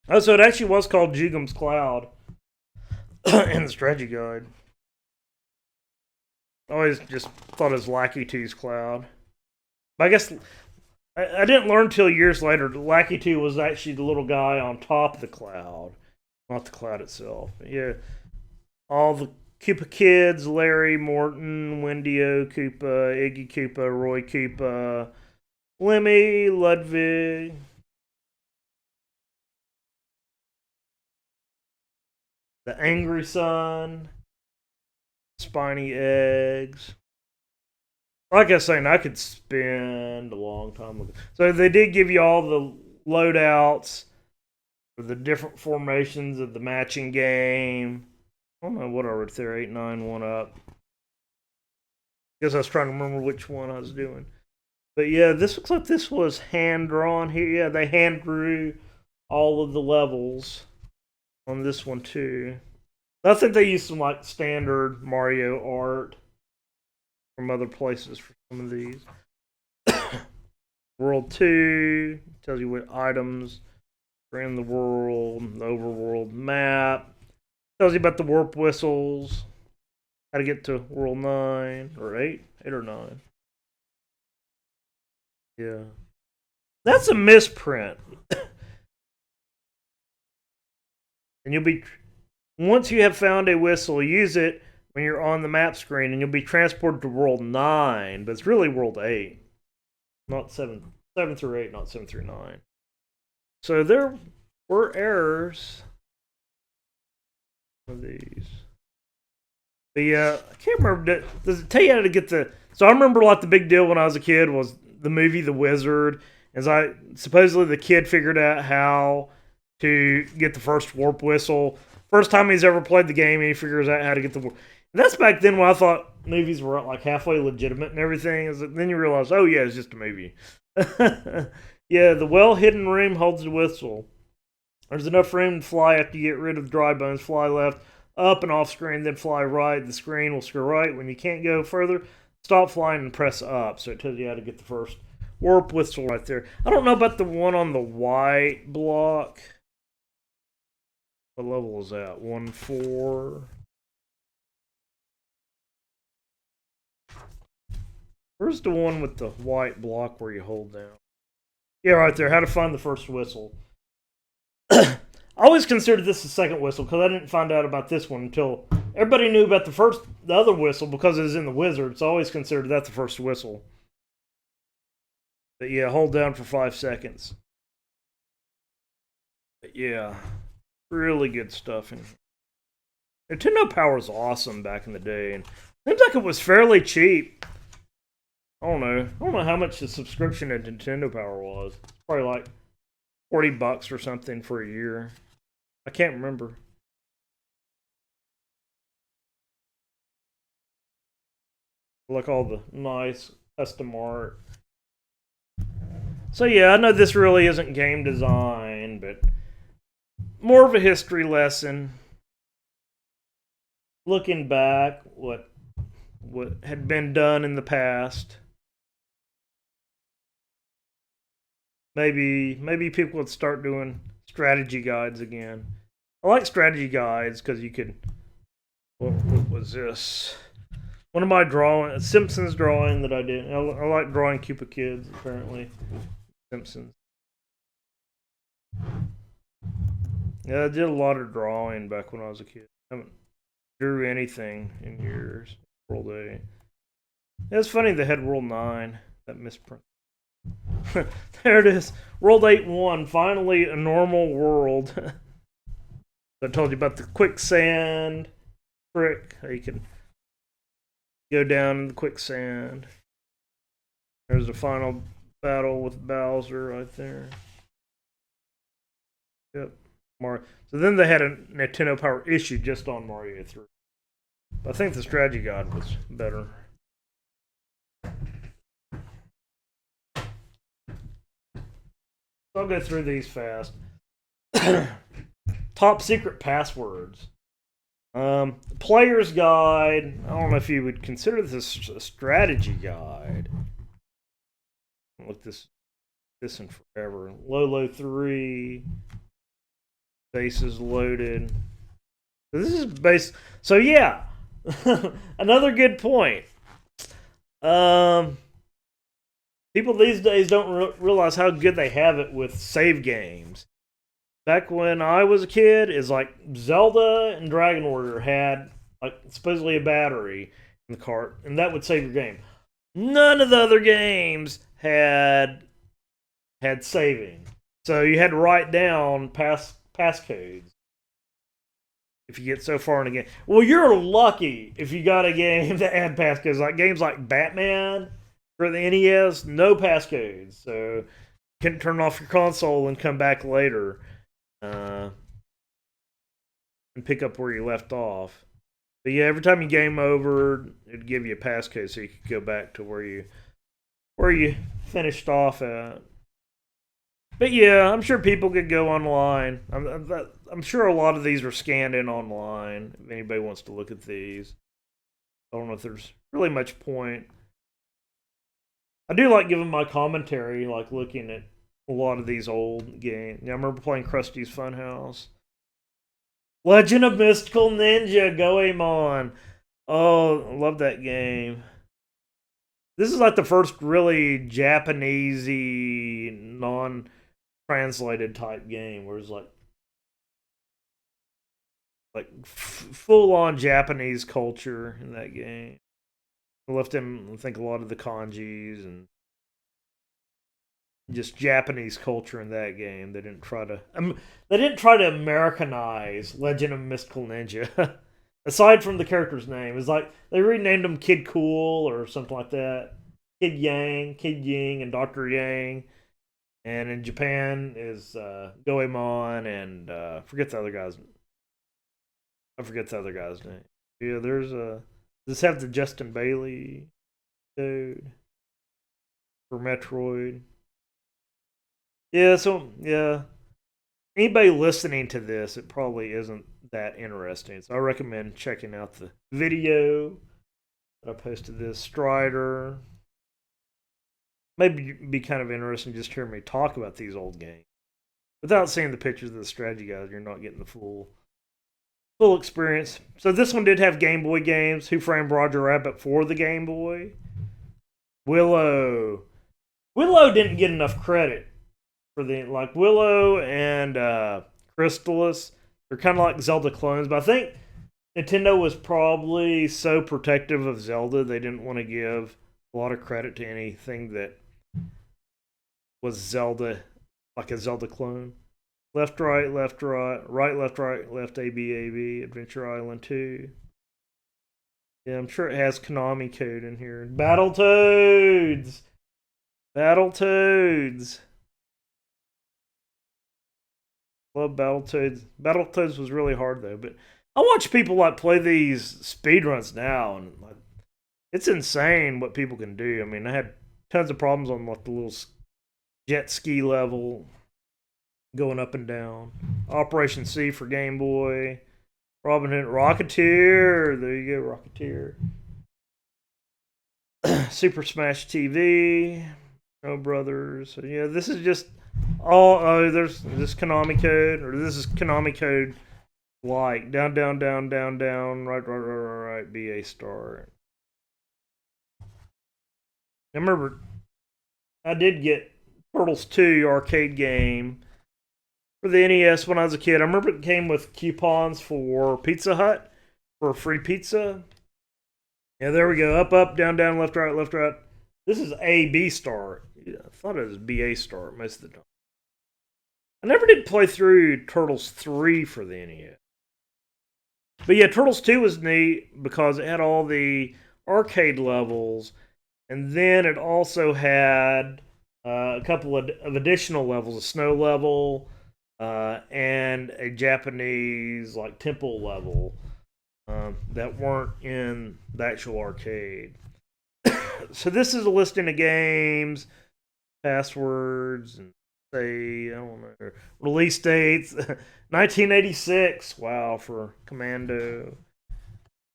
Oh, so it actually was called Jugum's Cloud in the strategy guide. I always just thought it was Lackey 2's Cloud. But I guess I didn't learn till years later that Lackey 2 was actually the little guy on top of the cloud, not the cloud itself. But yeah. All the Koopa kids, Larry, Morton, Wendy-O, Koopa, Iggy Koopa, Roy Koopa, Lemmy, Ludwig. The Angry Son, Spiny Eggs. Like I was saying, I could spend a long time with it. So they did give you all the loadouts for the different formations of the matching game. I don't know what I wrote there, 8, 9, 1 up. Guess I was trying to remember which one I was doing. But yeah, this looks like this was hand-drawn here. Yeah, they hand-drew all of the levels on this one too. I think they used some like standard Mario art from other places for some of these. World 2 tells you what items are in the world, the overworld map. Tells you about the warp whistles, how to get to World 9, or 8 or 9. Yeah. That's a misprint. And you'll be, once you have found a whistle, use it when you're on the map screen, and you'll be transported to World 9, but it's really World 8. Not 7 through 8, not 7 through 9. So there were errors of these. But yeah, I can't remember. Does it tell you how to get the? So I remember like the big deal when I was a kid was the movie The Wizard. As I supposedly the kid figured out how to get the first warp whistle. First time he's ever played the game, and he figures out how to get the. And that's back then when I thought movies were like halfway legitimate and everything. Is that then you realize, oh yeah, it's just a movie. Yeah, the well-hidden room holds the whistle. There's enough room to fly after you get rid of the dry bones. Fly left, up and off screen, then fly right. The screen will screw right. When you can't go further, stop flying and press up. So it tells you how to get the first warp whistle right there. I don't know about the one on the white block. What level is that? 1-4. Where's the one with the white block where you hold down? Yeah, right there. How to find the first whistle. I always considered this the second whistle because I didn't find out about this one until everybody knew about the other whistle because it was in the Wizard. So I always considered that the first whistle. But yeah, hold down for 5 seconds. But yeah, really good stuff in here. Nintendo Power was awesome back in the day, and it seems like it was fairly cheap. I don't know how much the subscription to Nintendo Power was. Probably like $40 or something for a year. I can't remember. Look, all the nice custom art. So yeah, I know this really isn't game design, but more of a history lesson. Looking back, what had been done in the past. Maybe people would start doing strategy guides again. I like strategy guides because you could. What was this? One of my drawing, Simpsons drawing that I did. I like drawing Cupid Kids, apparently. Simpsons. Yeah, I did a lot of drawing back when I was a kid. I haven't drew anything in years. World 8. Yeah, it's funny they had World 9. That misprint. There it is. World 8-1. Finally a normal world. I told you about the quicksand trick. How you can go down in the quicksand. There's the final battle with Bowser right there. Yep. Mario. So then they had a Nintendo Power issue just on Mario 3. But I think the strategy guide was better. I'll go through these fast. Top secret passwords. Player's guide. I don't know if you would consider this a strategy guide. I'll look this in forever. Lolo 3. Bases loaded. So this is base. So yeah, another good point. People these days don't realize how good they have it with save games. Back when I was a kid, is like Zelda and Dragon Warrior had like supposedly a battery in the cart, and that would save your game. None of the other games had saving, so you had to write down passcodes if you get so far in a game. Well, you're lucky if you got a game that had passcodes, like games like Batman. For the NES, no passcodes, so you can turn off your console and come back later and pick up where you left off. But yeah, every time you game over, it'd give you a passcode so you could go back to where you finished off at. But yeah, I'm sure people could go online. I'm sure a lot of these are scanned in online. If anybody wants to look at these, I don't know if there's really much point. I do like giving my commentary, like looking at a lot of these old games. Yeah, I remember playing Krusty's Funhouse. Legend of Mystical Ninja Goemon. Oh, I love that game. This is like the first really Japanesey, non-translated type game, where it's like full-on Japanese culture in that game. I left him, I think, a lot of the kanjis and just Japanese culture in that game. They didn't try to Americanize Legend of Mystical Ninja. Aside from the character's name, it's like they renamed him Kid Cool or something like that. Kid Yang, Kid Ying, and Doctor Yang. And in Japan is Goemon and forget the other guy's. I forget the other guy's name. Yeah, there's a. Does this have the Justin Bailey dude for Metroid? Yeah, so yeah. Anybody listening to this, it probably isn't that interesting. So I recommend checking out the video that I posted this Strider. Maybe be kind of interesting just hearing me talk about these old games. Without seeing the pictures of the strategy guys, you're not getting the full experience. So this one did have Game Boy games. Who Framed Roger Rabbit for the Game Boy. Willow. Willow didn't get enough credit for the like Willow and Crystallis. They're kind of like Zelda clones, but I think Nintendo was probably so protective of Zelda they didn't want to give a lot of credit to anything that was Zelda, like a Zelda clone. Left, right, right, left, A, B, Adventure Island 2. Yeah, I'm sure it has Konami code in here. Battletoads! Battletoads! Love Battletoads. Battletoads was really hard though, but I watch people like play these speedruns now, and like, it's insane what people can do. I mean, I had tons of problems on like the little jet ski level, going up and down. Operation C for Game Boy. Robin Hood, Rocketeer. There you go, Rocketeer. Super Smash TV. No Brothers. So yeah, this is just all. Oh, there's this Konami code, or this is Konami code. Like down, right. BA star. I remember I did get Turtles 2 arcade game for the NES when I was a kid. I remember it came with coupons for Pizza Hut for free pizza. Yeah, there we go. Up, down, left, right. This is A, B star. Yeah, I thought it was BA star most of the time. I never did play through Turtles 3 for the NES. But yeah, Turtles 2 was neat because it had all the arcade levels, and then it also had a couple of additional levels, a snow level, and a Japanese like temple level that weren't in the actual arcade. So this is a listing of games, passwords, and say, I don't know, release dates. 1986, wow, for Commando.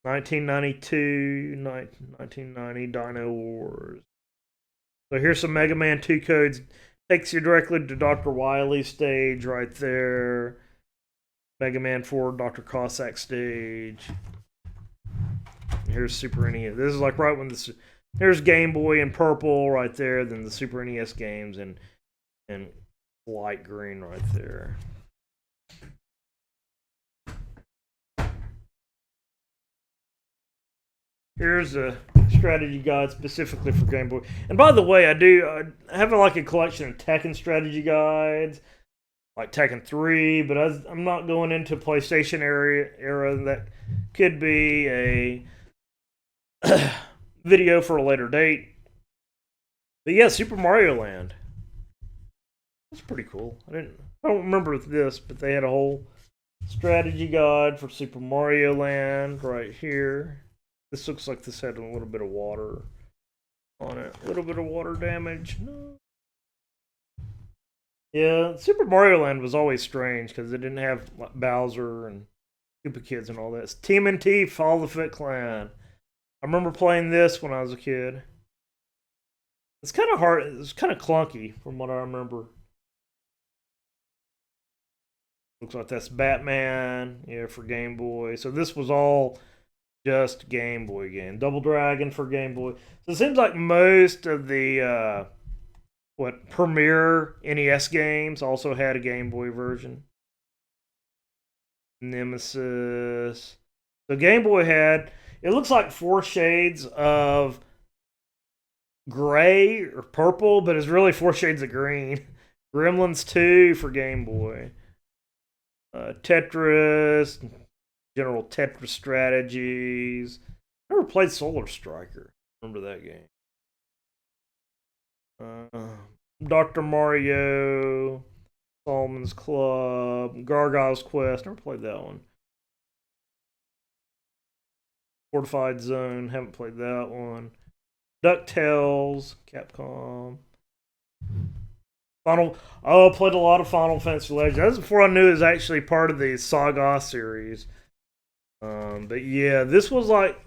1992, 1990, Dino Wars. So here's some Mega Man 2 codes. Takes you directly to Dr. Wily's stage right there. Mega Man 4, Dr. Cossack stage. Here's Super NES. This is like right when this. Here's Game Boy in purple right there. Then the Super NES games in light green right there. Here's a strategy guide specifically for Game Boy. And by the way, I have like a collection of Tekken strategy guides, like Tekken 3, but I'm not going into PlayStation era. That could be a video for a later date. But yeah, Super Mario Land. That's pretty cool. I don't remember this, but they had a whole strategy guide for Super Mario Land right here. This looks like this had a little bit of water on it. A little bit of water damage. No. Yeah, Super Mario Land was always strange because it didn't have like Bowser and Koopa Kids and all that. It's TMNT, Follow the Foot Clan. I remember playing this when I was a kid. It's kind of hard. It's kind of clunky from what I remember. Looks like that's Batman, yeah, for Game Boy. So this was all just Game Boy game. Double Dragon for Game Boy. So it seems like most of the premier NES games also had a Game Boy version. Nemesis. So Game Boy had, it looks like 4 shades of gray or purple, but it's really 4 shades of green. Gremlins 2 for Game Boy. Tetris, general Tetris strategies. I never played Solar Striker. Remember that game? Dr. Mario, Solomon's Club, Gargoyle's Quest. Never played that one. Fortified Zone. Haven't played that one. DuckTales, Capcom. Played a lot of Final Fantasy Legends. That was before I knew it was actually part of the Saga series. But yeah, this was like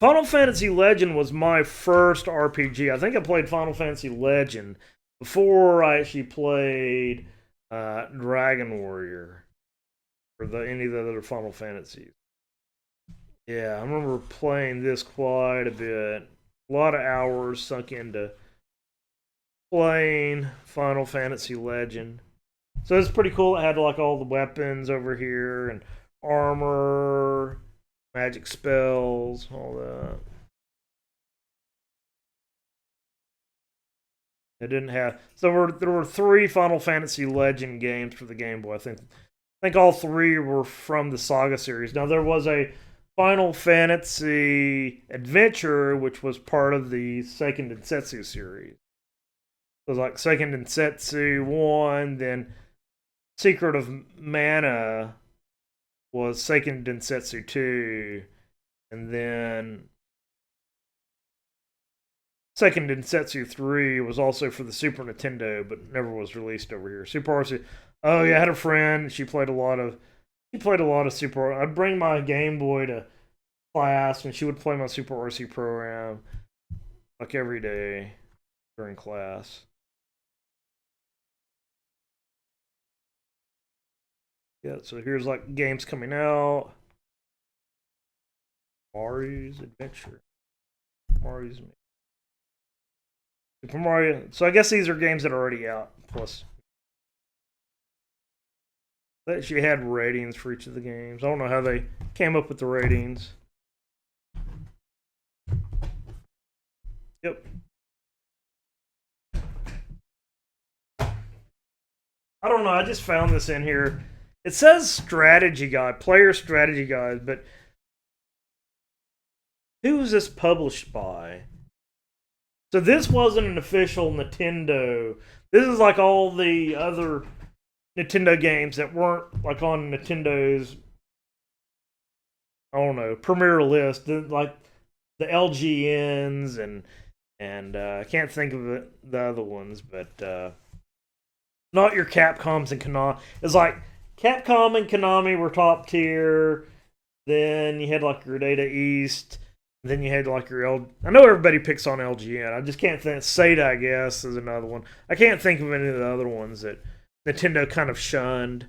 Final Fantasy Legend was my first RPG. I think I played Final Fantasy Legend before I actually played Dragon Warrior or any of the other Final Fantasies. Yeah, I remember playing this quite a bit. A lot of hours sunk into playing Final Fantasy Legend. So it's pretty cool. It had like all the weapons over here and armor, magic spells, all that. It didn't have. So there were 3 Final Fantasy Legend games for the Game Boy. I think all 3 were from the Saga series. Now there was a Final Fantasy Adventure, which was part of the Seiken Densetsu series. It was like Seiken Densetsu 1, then Secret of Mana was Seiken Densetsu 2, and then Seiken Densetsu 3 was also for the Super Nintendo, but never was released over here. Super RC. Oh yeah, I had a friend. She played a lot of Super. I'd bring my Game Boy to class, and she would play my Super RC program like every day during class. Yeah, so here's like games coming out. Mario's Adventure. Mario's Super Mario. So I guess these are games that are already out. Plus, they actually had ratings for each of the games. I don't know how they came up with the ratings. Yep. I don't know. I just found this in here. It says strategy guide, player strategy guide, but who is this published by? So this wasn't an official Nintendo. This is like all the other Nintendo games that weren't like on Nintendo's, I don't know, premier list. Like the LGNs and I can't think of the other ones, but not your Capcoms and Konami. It's like Capcom and Konami were top tier. Then you had like your Data East. Then you had like your I know everybody picks on LGN. I just can't think. Sega, I guess, is another one. I can't think of any of the other ones that Nintendo kind of shunned.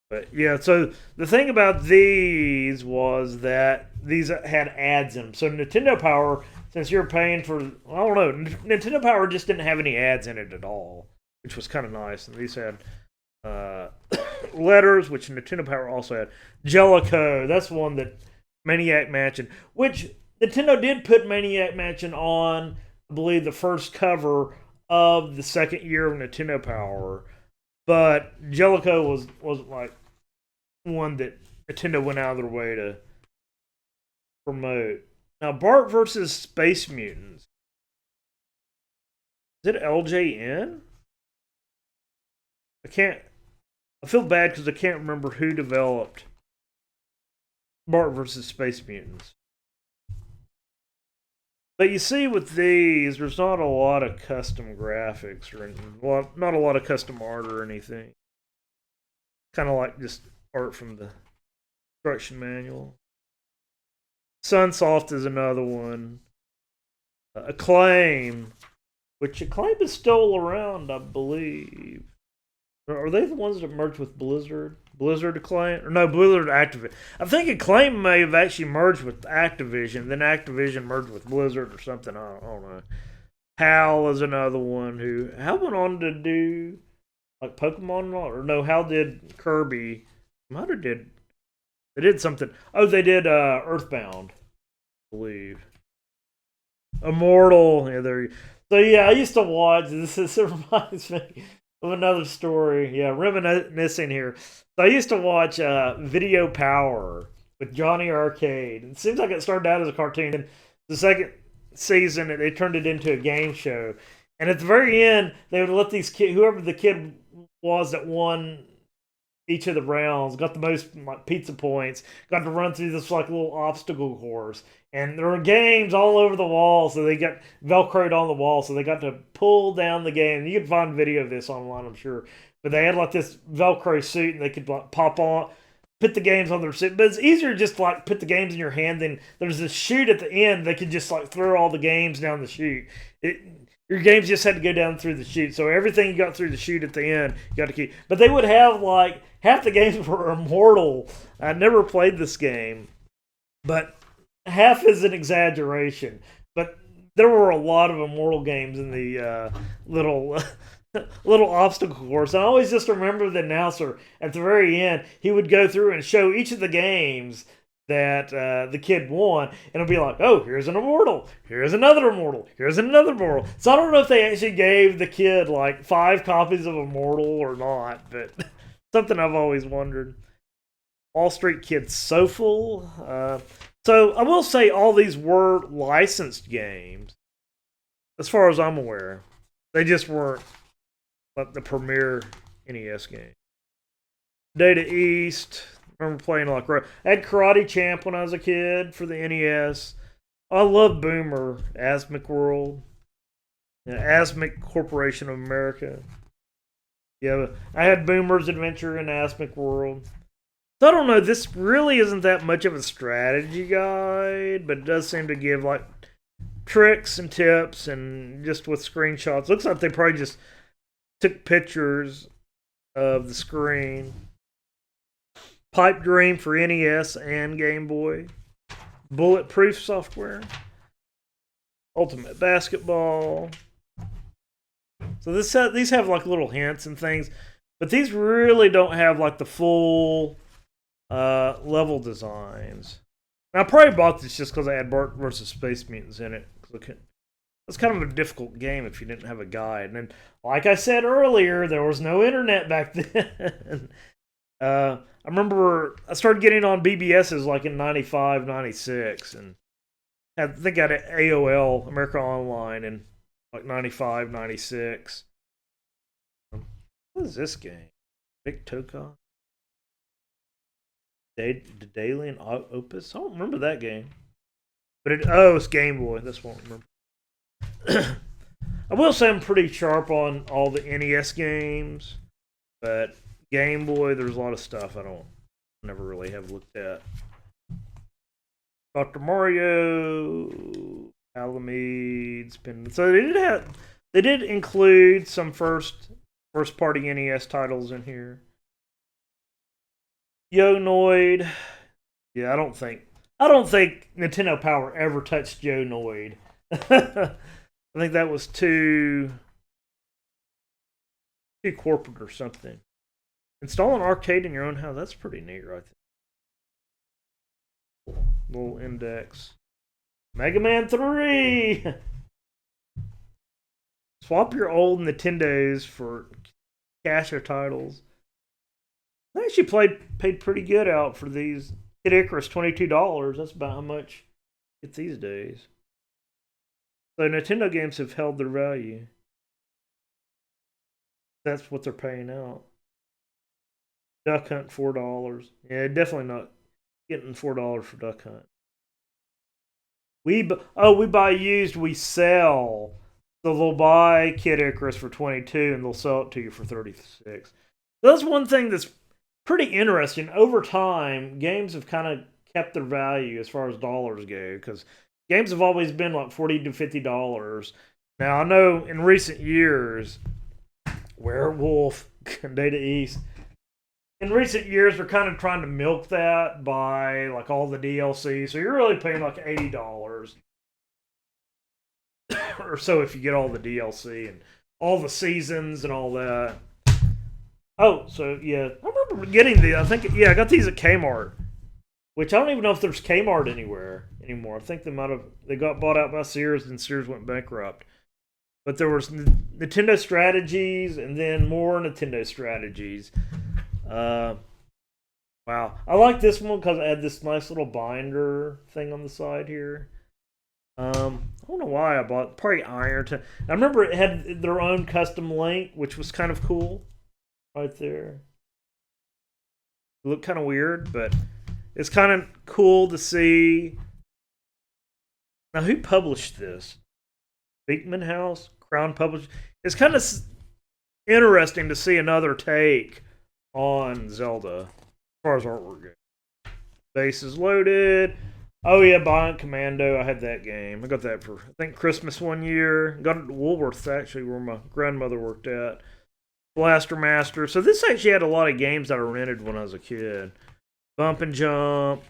But yeah, so the thing about these was that these had ads in them. So Nintendo Power, since you're paying for, I don't know, Nintendo Power just didn't have any ads in it at all, which was kind of nice. And these had letters, which Nintendo Power also had. Jellicoe, that's one that Maniac Mansion, which Nintendo did put Maniac Mansion on, I believe, the first cover of the second year of Nintendo Power. But Jellicoe wasn't like one that Nintendo went out of their way to promote. Now, Bart versus Space Mutants. Is it LJN? I feel bad because I can't remember who developed Bart versus Space Mutants. But you see with these, there's not a lot of custom graphics or anything. Not a lot of custom art or anything. Kind of like just art from the instruction manual. Sunsoft is another one. Acclaim, which Acclaim is still around, I believe. Are they the ones that merged with Blizzard? Blizzard Acclaim? Or no, Blizzard Activision. I think Acclaim may have actually merged with Activision. Then Activision merged with Blizzard or something. I don't know. Hal is another one who... Hal went on to do... Like Pokemon? Or no, Hal did Kirby. Might have did... They did something. Oh, they did Earthbound, I believe. Immortal. Yeah, there. So yeah, I used to watch. This reminds me of another story. Yeah, reminiscing here. So I used to watch Video Power with Johnny Arcade. It seems like it started out as a cartoon. And the second season, they turned it into a game show. And at the very end, they would let these kids, whoever the kid was that won each of the rounds, got the most like pizza points, got to run through this like little obstacle course. And there were games all over the wall, so they got velcroed on the wall, so they got to pull down the game. You can find video of this online, I'm sure. But they had like this Velcro suit, and they could like pop on, put the games on their suit. But it's easier just to like put the games in your hand. Then there's this chute at the end. They could just like throw all the games down the chute. Your games just had to go down through the chute. So everything you got through the chute at the end, you got to keep. But they would have like half the games were immortal. I never played this game, but half is an exaggeration. But there were a lot of immortal games in the little obstacle course. And I always just remember the announcer at the very end. He would go through and show each of the games that the kid won, and it'll be like, oh, here's an immortal, here's another immortal, here's another immortal. So I don't know if they actually gave the kid like 5 copies of Immortal or not, but something I've always wondered. Wall Street Kid so full. So I will say all these were licensed games, as far as I'm aware. They just weren't like the premier NES game. Data East. I remember playing like I had Karate Champ when I was a kid for the NES. I love Boomer, Asmic World, Asmic Corporation of America. Yeah, I had Boomer's Adventure in Asmic World. So I don't know. This really isn't that much of a strategy guide, but it does seem to give like tricks and tips, and just with screenshots. Looks like they probably just took pictures of the screen. Pipe Dream for NES and Game Boy. Bulletproof software. Ultimate Basketball. So these have like little hints and things, but these really don't have like the full level designs. And I probably bought this just because I had Bart vs. Space Mutants in it. It's kind of a difficult game if you didn't have a guide. And then, like I said earlier, there was no internet back then. I remember I started getting on BBSs like in 95, 96, and I think I had AOL, America Online, in like 95, 96. What is this game? Big Toka? Daedalian Opus? I don't remember that game. But it's Game Boy. That's what I remember. I will say I'm pretty sharp on all the NES games, but Game Boy, there's a lot of stuff I never really have looked at. Dr. Mario, Alameda, so they did include some first party NES titles in here. Yo-Noid. Yeah, I don't think Nintendo Power ever touched Yo-Noid. I think that was too corporate or something. Install an arcade in your own house. That's pretty neat, right there. Little index. Mega Man 3! Swap your old Nintendos for cash or titles. I actually paid pretty good out for these. Kid Icarus, $22. That's about how much it's these days. So Nintendo games have held their value. That's what they're paying out. Duck Hunt, $4. Yeah, definitely not getting $4 for Duck Hunt. We buy used, we sell. So they'll buy Kid Icarus for $22 and they'll sell it to you for $36. That's one thing that's pretty interesting. Over time, games have kind of kept their value as far as dollars go, because games have always been like $40 to $50. Now I know in recent years, Werewolf, Data East. In recent years, we're kind of trying to milk that by like all the DLC. So you're really paying like $80 or so if you get all the DLC and all the seasons and all that. Oh, so yeah, I remember getting I got these at Kmart, which I don't even know if there's Kmart anywhere. anymore. I think they got bought out by Sears, and Sears went bankrupt. But there was Nintendo Strategies, and then more Nintendo Strategies. Wow, I like this one because it had this nice little binder thing on the side here. I don't know why I bought probably Ironton. I remember it had their own custom link, which was kind of cool, right there. It looked kind of weird, but it's kind of cool to see. Now, who published this? Beekman House, Crown Publishing. It's kind of interesting to see another take on Zelda, as far as artwork goes. Base is loaded. Oh yeah, Bionic Commando. I had that game. I got that for, I think, Christmas one year. Got it at Woolworths, actually, where my grandmother worked at. Blaster Master. So this actually had a lot of games that I rented when I was a kid. Bump and Jump.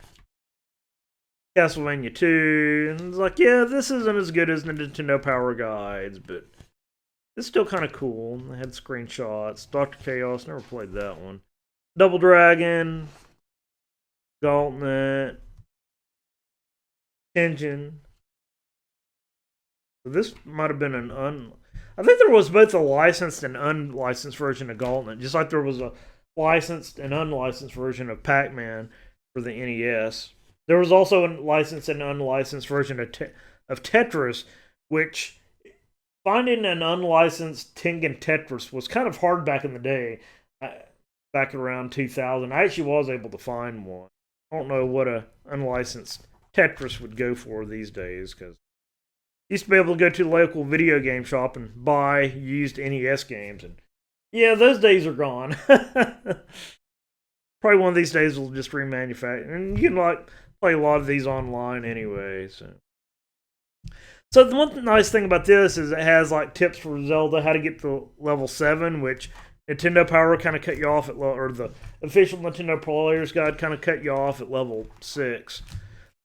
Castlevania 2. And it's like, yeah, this isn't as good as the Nintendo Power Guides, but it's still kind of cool. I had screenshots. Dr. Chaos. Never played that one. Double Dragon. Gauntlet. Engine. This might have been I think there was both a licensed and unlicensed version of Gauntlet, just like there was a licensed and unlicensed version of Pac-Man for the NES. There was also a licensed and unlicensed version of Tetris, which finding an unlicensed Tengen Tetris was kind of hard back in the day, back around 2000. I actually was able to find one. I don't know what a unlicensed Tetris would go for these days, because you used to be able to go to the local video game shop and buy used NES games, and yeah, those days are gone. Probably one of these days we'll just remanufacture, and you can play a lot of these online anyway. So the one nice thing about this is it has tips for Zelda, how to get to level 7, which Nintendo Power kind of cut you off at or the official Nintendo Player's Guide kind of cut you off at level 6.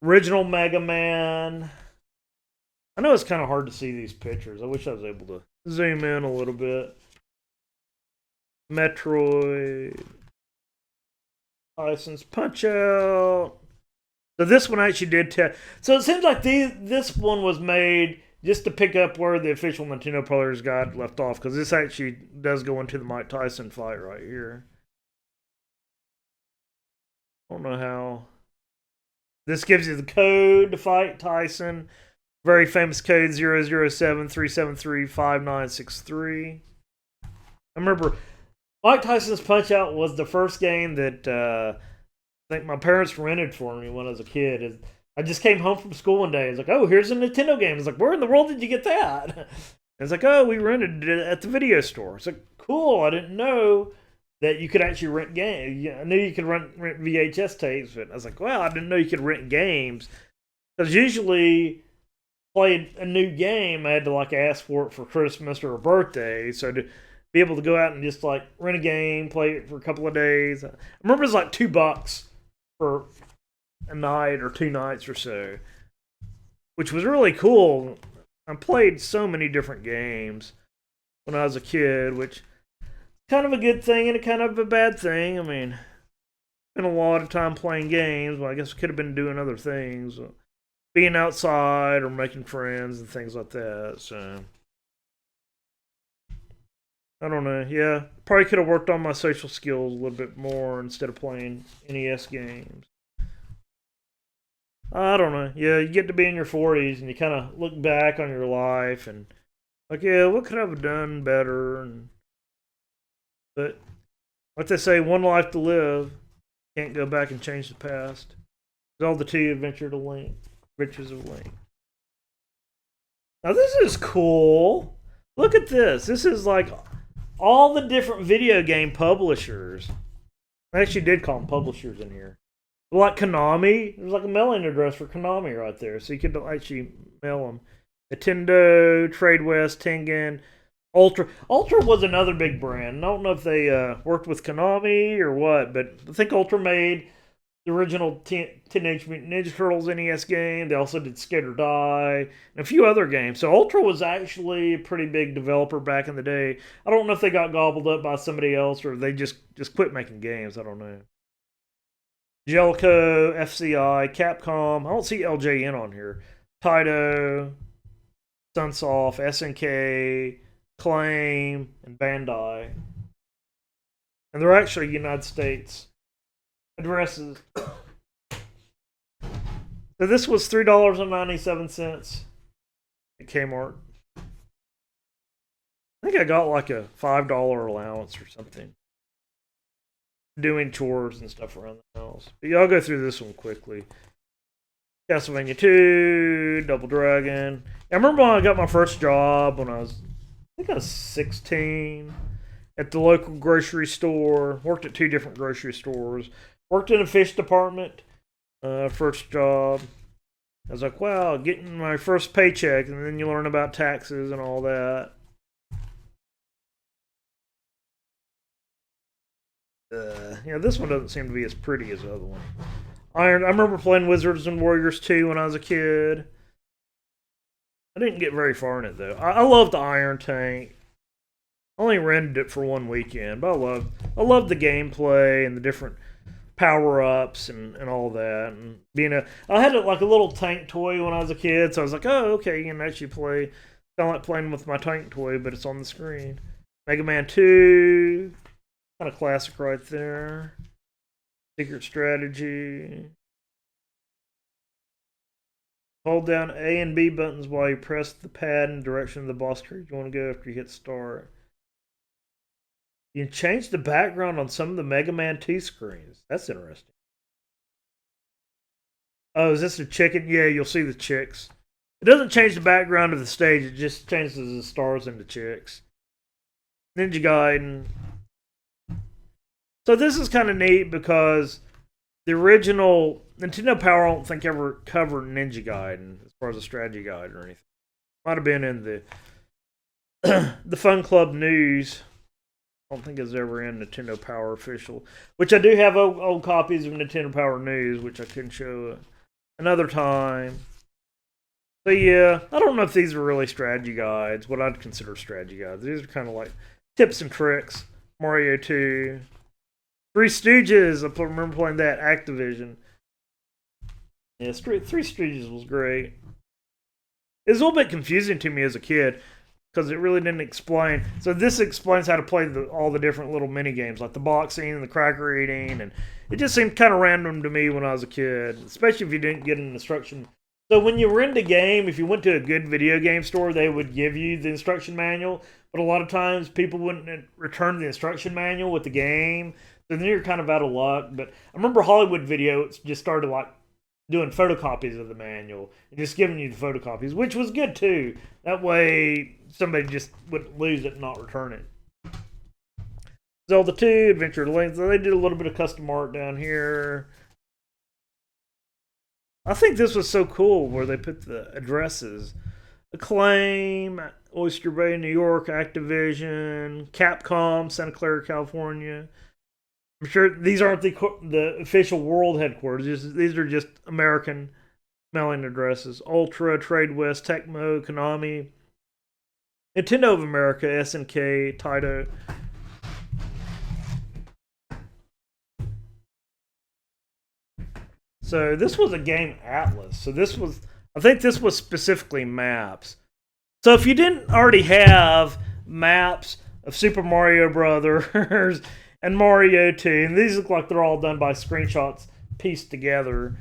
Original Mega Man. I know it's kind of hard to see these pictures. I wish I was able to zoom in a little bit. Metroid. License Punch Out. So this one actually did so it seems like this one was made just to pick up where the official Nintendo Player's Guide left off, because this actually does go into the Mike Tyson fight right here. I don't know how. This gives you the code to fight Tyson. Very famous code 007-373-5963. I remember Mike Tyson's Punch-Out was the first game that I think my parents rented for me when I was a kid. I just came home from school one day. It's like, oh, here's a Nintendo game. It's like, where in the world did you get that? And it's like, oh, we rented it at the video store. It's like, cool. I didn't know that you could actually rent games. I knew you could rent VHS tapes, but I was like, well, I didn't know you could rent games. Because usually, play a new game, I had to ask for it for Christmas or a birthday. So to be able to go out and just rent a game, play it for a couple of days. I remember it was $2 for a night or 2 nights or so, which was really cool. I played so many different games when I was a kid, which kind of a good thing and a kind of a bad thing. I mean, spent a lot of time playing games, but I guess I could have been doing other things, being outside or making friends and things like that. So I don't know. Yeah, probably could have worked on my social skills a little bit more instead of playing NES games. I don't know. Yeah, you get to be in your 40s and you kind of look back on your life and yeah, what could I have done better? But like they say, one life to live. Can't go back and change the past. Zelda 2 Adventures of Link. Now this is cool. Look at this. This is all the different video game publishers. I actually did call them publishers in here. Like Konami. There's a mailing address for Konami right there. So you could actually mail them. Nintendo, Tradewest, Tengen, Ultra. Ultra was another big brand. I don't know if they worked with Konami or what, but I think Ultra made the original Teenage Mutant Ninja Turtles NES game. They also did Skate or Die and a few other games. So Ultra was actually a pretty big developer back in the day. I don't know if they got gobbled up by somebody else or they just quit making games. I don't know. Jellico, FCI, Capcom. I don't see LJN on here. Taito, Sunsoft, SNK, Claim, and Bandai. And they're actually United States addresses. So this was $3.97 at Kmart. I think I got like a $5 allowance or something. Doing chores and stuff around the house. But yeah, I'll go through this one quickly. Castlevania 2, Double Dragon. I remember when I got my first job when I was 16 at the local grocery store. Worked at 2 different grocery stores. Worked in a fish department. First job. I was like, wow, getting my first paycheck, and then you learn about taxes and all that. This one doesn't seem to be as pretty as the other one. I remember playing Wizards and Warriors 2 when I was a kid. I didn't get very far in it, though. I love the Iron Tank. I only rented it for one weekend, but I love the gameplay and the different power-ups and all that. And I had like a little tank toy when I was a kid, so I was like, oh, okay, you can actually play. Kind of like playing with my tank toy, but it's on the screen. Mega Man 2. Kind of classic right there. Secret Strategy. Hold down A and B buttons while you press the pad in the direction of the boss character you want to go after you hit start. You can change the background on some of the Mega Man 2 screens. That's interesting. Oh, is this a chicken? Yeah, you'll see the chicks. It doesn't change the background of the stage. It just changes the stars into chicks. Ninja Gaiden. So this is kind of neat because the original Nintendo Power I don't think ever covered Ninja Gaiden as far as a strategy guide or anything. Might have been in the the Fun Club News. I don't think it's ever in Nintendo Power Official, which I do have old copies of Nintendo Power News, which I can show another time. So yeah, I don't know if these are really strategy guides, what I'd consider strategy guides. These are kind of like tips and tricks. Mario 2. Three Stooges, I remember playing that, Activision. Yeah, Three Stooges was great. It was a little bit confusing to me as a kid because it really didn't explain. So this explains how to play all the different little mini games, like the boxing and the cracker eating, and it just seemed kind of random to me when I was a kid, especially if you didn't get an instruction. So when you rent a game, if you went to a good video game store, they would give you the instruction manual, but a lot of times people wouldn't return the instruction manual with the game. So then you're kind of out of luck. But I remember Hollywood Video just started like doing photocopies of the manual and just giving you the photocopies, which was good too. That way somebody just wouldn't lose it and not return it. Zelda 2, Adventure of Link. So they did a little bit of custom art down here. I think this was so cool where they put the addresses. Acclaim, Oyster Bay, New York, Activision, Capcom, Santa Clara, California. I'm sure these aren't the official world headquarters. These are just American mailing addresses. Ultra, Trade West, Tecmo, Konami, Nintendo of America, SNK, Taito. So this was a Game Atlas. So I think this was specifically maps. So if you didn't already have maps of Super Mario Brothers and Mario 2, and these look like they're all done by screenshots pieced together.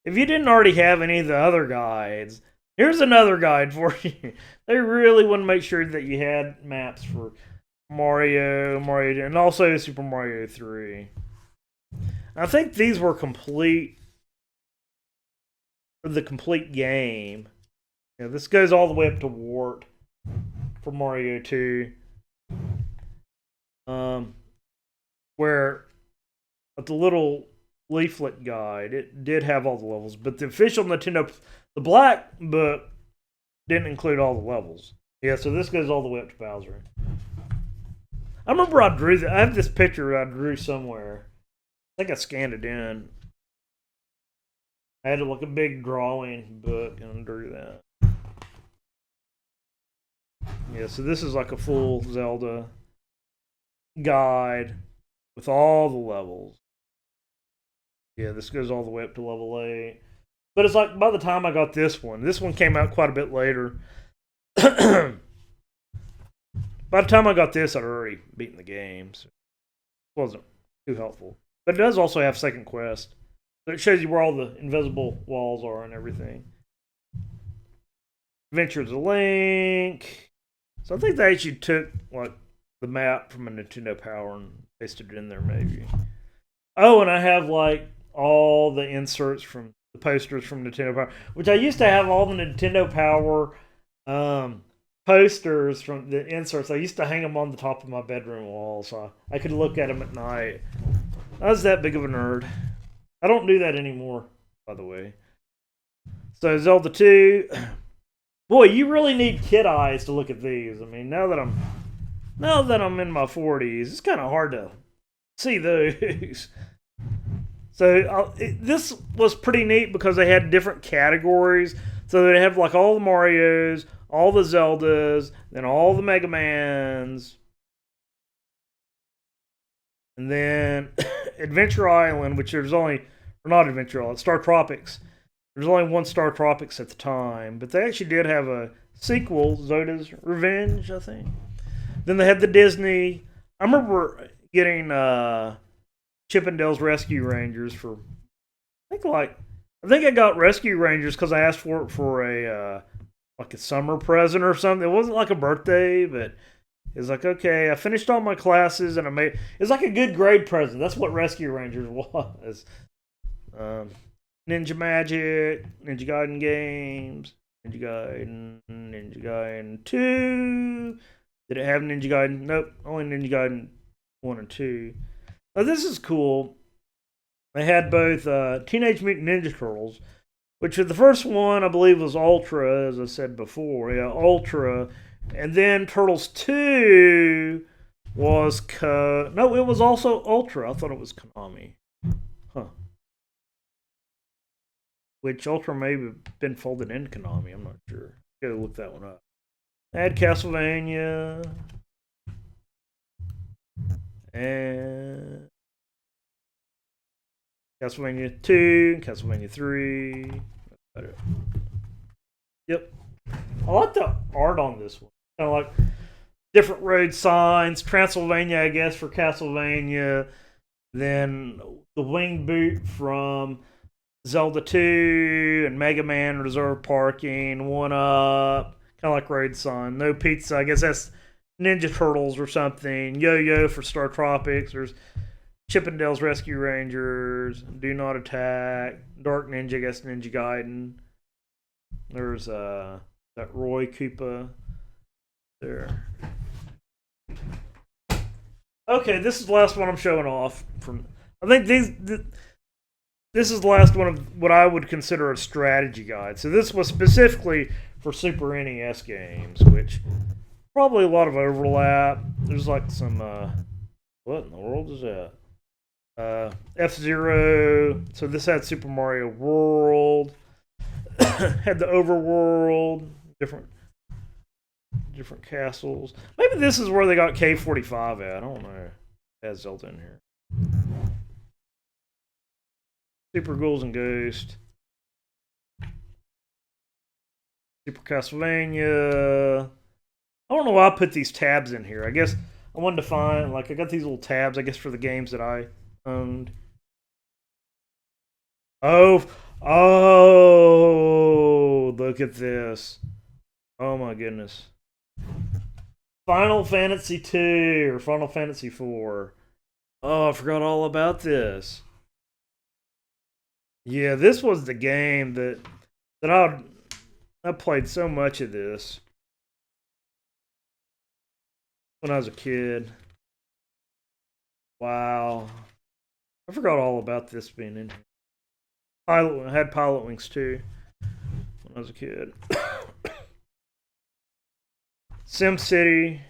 If you didn't already have any of the other guides, here's another guide for you. They really want to make sure that you had maps for Mario 2, and also Super Mario 3. I think these were the complete game. This goes all the way up to Wart for Mario 2. Where the little leaflet guide, it did have all the levels, but the official Nintendo, the black book, didn't include all the levels. Yeah, so this goes all the way up to Bowser. I remember I drew that. I have this picture I drew somewhere. I think I scanned it in. I had like a big drawing book and I drew that. Yeah, so this is like a full Zelda guide with all the levels. Yeah, this goes all the way up to level 8. But it's like by the time I got this one came out quite a bit later. By the time I got this, I'd already beaten the game, so it wasn't too helpful. But it does also have second quest. So it shows you where all the invisible walls are and everything. Adventures of Link. So I think they actually took like the map from a Nintendo Power and pasted it in there maybe. Oh, and I have like all the inserts from the posters from Nintendo Power, which I used to have all the Nintendo Power posters from the inserts. I used to hang them on the top of my bedroom wall so I could look at them at night. I was that big of a nerd. I don't do that anymore, by the way. So Zelda 2. Boy, you really need kid eyes to look at these. I mean, now that I'm in my 40s, it's kind of hard to see those. So this was pretty neat because they had different categories. So they have like all the Marios, all the Zeldas, then all the Mega Mans, and then Adventure Island, which there's only, or not Adventure Island, Star Tropics. There's only one Star Tropics at the time, but they actually did have a sequel, Zoda's Revenge, I think. Then they had the Disney. I remember getting Chippendale's Rescue Rangers for, I think I got Rescue Rangers because I asked for it for a like a summer present or something. It wasn't like a birthday, but it was like, okay, I finished all my classes and it's like a good grade present. That's what Rescue Rangers was. Ninja Magic, Ninja Gaiden games, Ninja Gaiden 2. Did it have Ninja Gaiden? Nope, only Ninja Gaiden 1 and 2. Now this is cool. They had both Teenage Mutant Ninja Turtles, which the first one I believe was Ultra, as I said before. Yeah, Ultra. And then Turtles 2 was no, it was also Ultra. I thought it was Konami. Huh. Which Ultra may have been folded into Konami. I'm not sure. Gotta look that one up. I had Castlevania. And Castlevania 2, Castlevania 3. That's about it. Yep. I like the art on this one. Kind of like different road signs. Transylvania, I guess, for Castlevania. Then the winged boot from Zelda 2 and Mega Man Reserve Parking. 1-Up. Kind of like road sign. No pizza. I guess that's Ninja Turtles or something. Yo-Yo for Star Tropics. There's Chippendale's Rescue Rangers. Do Not Attack. Dark Ninja, I guess Ninja Gaiden. There's that Roy Koopa there. Okay, this is the last one I'm showing off. I think this is the last one of what I would consider a strategy guide. So this was specifically for Super NES games, which probably a lot of overlap. There's like some what in the world is that? F-Zero. So this had Super Mario World. Had the Overworld. Different castles. Maybe this is where they got K45 at. I don't know. It has Zelda in here. Super Ghouls and Ghosts. Super Castlevania. I don't know why I put these tabs in here. I guess I wanted to find, like, I got these little tabs, I guess, for the games that I owned. Oh, look at this. Oh my goodness. Final Fantasy 2 or Final Fantasy 4. Oh, I forgot all about this. Yeah, this was the game that I played so much of this when I was a kid. Wow. I forgot all about this being in here. I had Pilot Wings too when I was a kid. Sim City.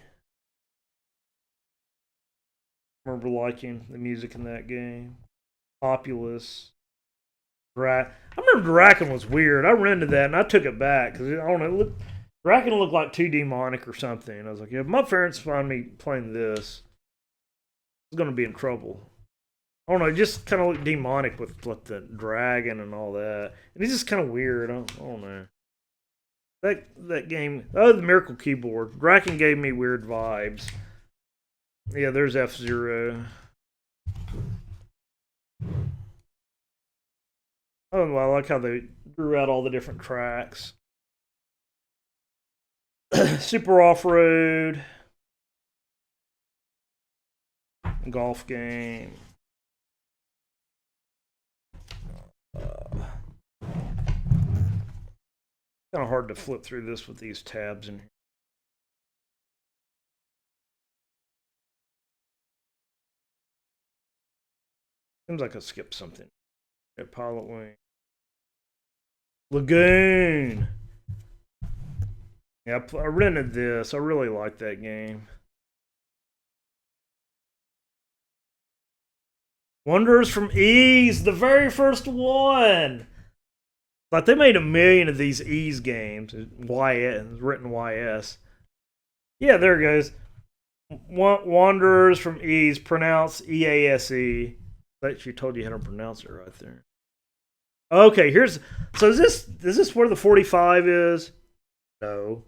I remember liking the music in that game. Populous. I remember Draken was weird. I rented that and I took it back because I don't know. Draken looked like too demonic or something. I was like, yeah, if my parents find me playing this, I'm going to be in trouble. I don't know, it just kind of looked demonic with like the dragon and all that. And it's just kind of weird. I don't know. That game, oh, the Miracle Keyboard. Draken gave me weird vibes. Yeah, there's F-Zero. Oh, well, I like how they drew out all the different tracks. Super Off-Road. Golf game. Kind of hard to flip through this with these tabs in here. Seems like I skipped something. Got Pilot Wing. Lagoon. Yeah, I rented this. I really like that game. Wanderers from Ys, the very first one. Like, they made 1 million of these Ys games. YS, written YS. Yeah, there it goes. Wanderers from Ys, pronounced E-A-S-E. I actually told you how to pronounce it right there. Okay, here's... So is this where the 45 is? No.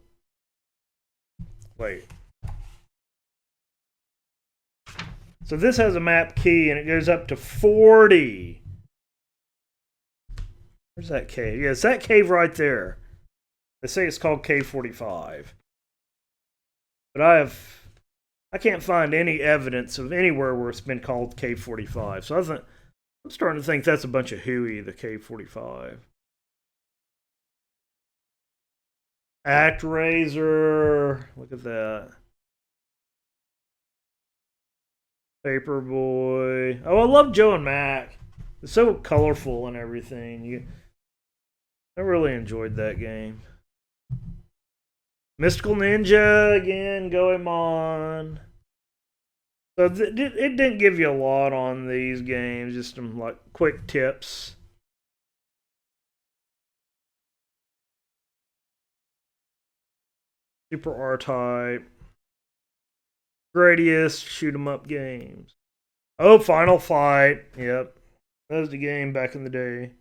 Wait. So this has a map key, and it goes up to 40. Where's that cave? Yeah, it's that cave right there. They say it's called Cave 45. But I can't find any evidence of anywhere where it's been called Cave 45. So I'm starting to think that's a bunch of hooey, the Cave 45. ActRaiser. Look at that. Paperboy. Oh, I love Joe and Mac. It's so colorful and everything. I really enjoyed that game. Mystical Ninja again, Goemon. So it didn't give you a lot on these games, just some like quick tips. Super R-Type. Gradius shoot 'em up games. Oh, Final Fight. Yep. That was the game back in the day.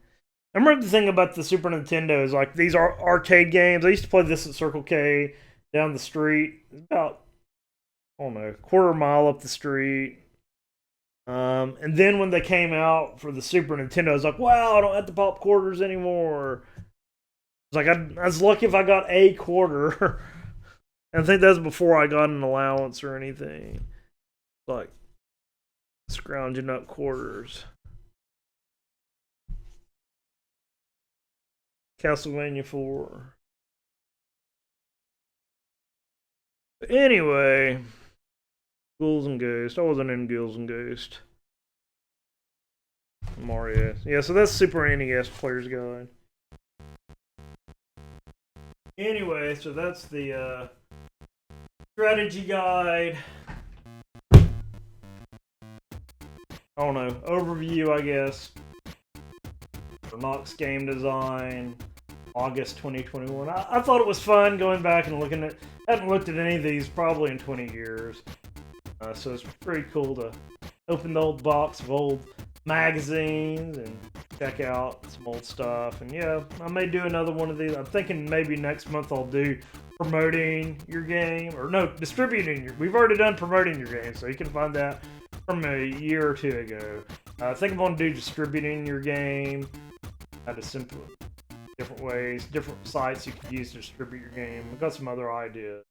I remember the thing about the Super Nintendo is like these are arcade games. I used to play this at Circle K down the street. It's about, I don't know, a quarter mile up the street. And then when they came out for the Super Nintendo, I was like, wow, I don't have to pop quarters anymore. It's like I was lucky if I got a quarter. And I think that was before I got an allowance or anything. Like scrounging up quarters. Castlevania 4. But anyway, Ghouls and Ghosts. I wasn't in Ghouls and Ghosts. Mario. Yeah, so that's Super NES Player's Guide. Anyway, so that's the strategy guide. I don't know, overview, I guess, for Knox Game Design, August 2021. I thought it was fun going back and looking at. I hadn't looked at any of these probably in 20 years, so it's pretty cool to open the old box of old magazines and check out some old stuff. And yeah, I may do another one of these. I'm thinking maybe next month I'll do promoting your game, or no, distributing your. We've already done promoting your game, so you can find that from a year or two ago. I think I'm going to do distributing your game. How to simple different ways, different sites you can use to distribute your game. I've got some other ideas.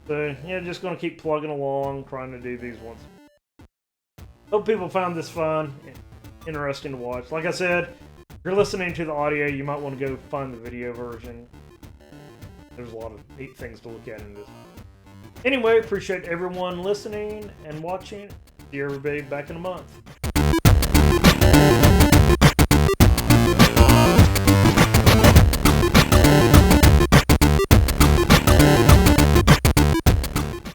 So yeah, just going to keep plugging along, trying to do these ones. Hope people found this fun and interesting to watch. Like I said, if you're listening to the audio, you might want to go find the video version. There's a lot of neat things to look at in this. Anyway, appreciate everyone listening and watching. See everybody back in a month.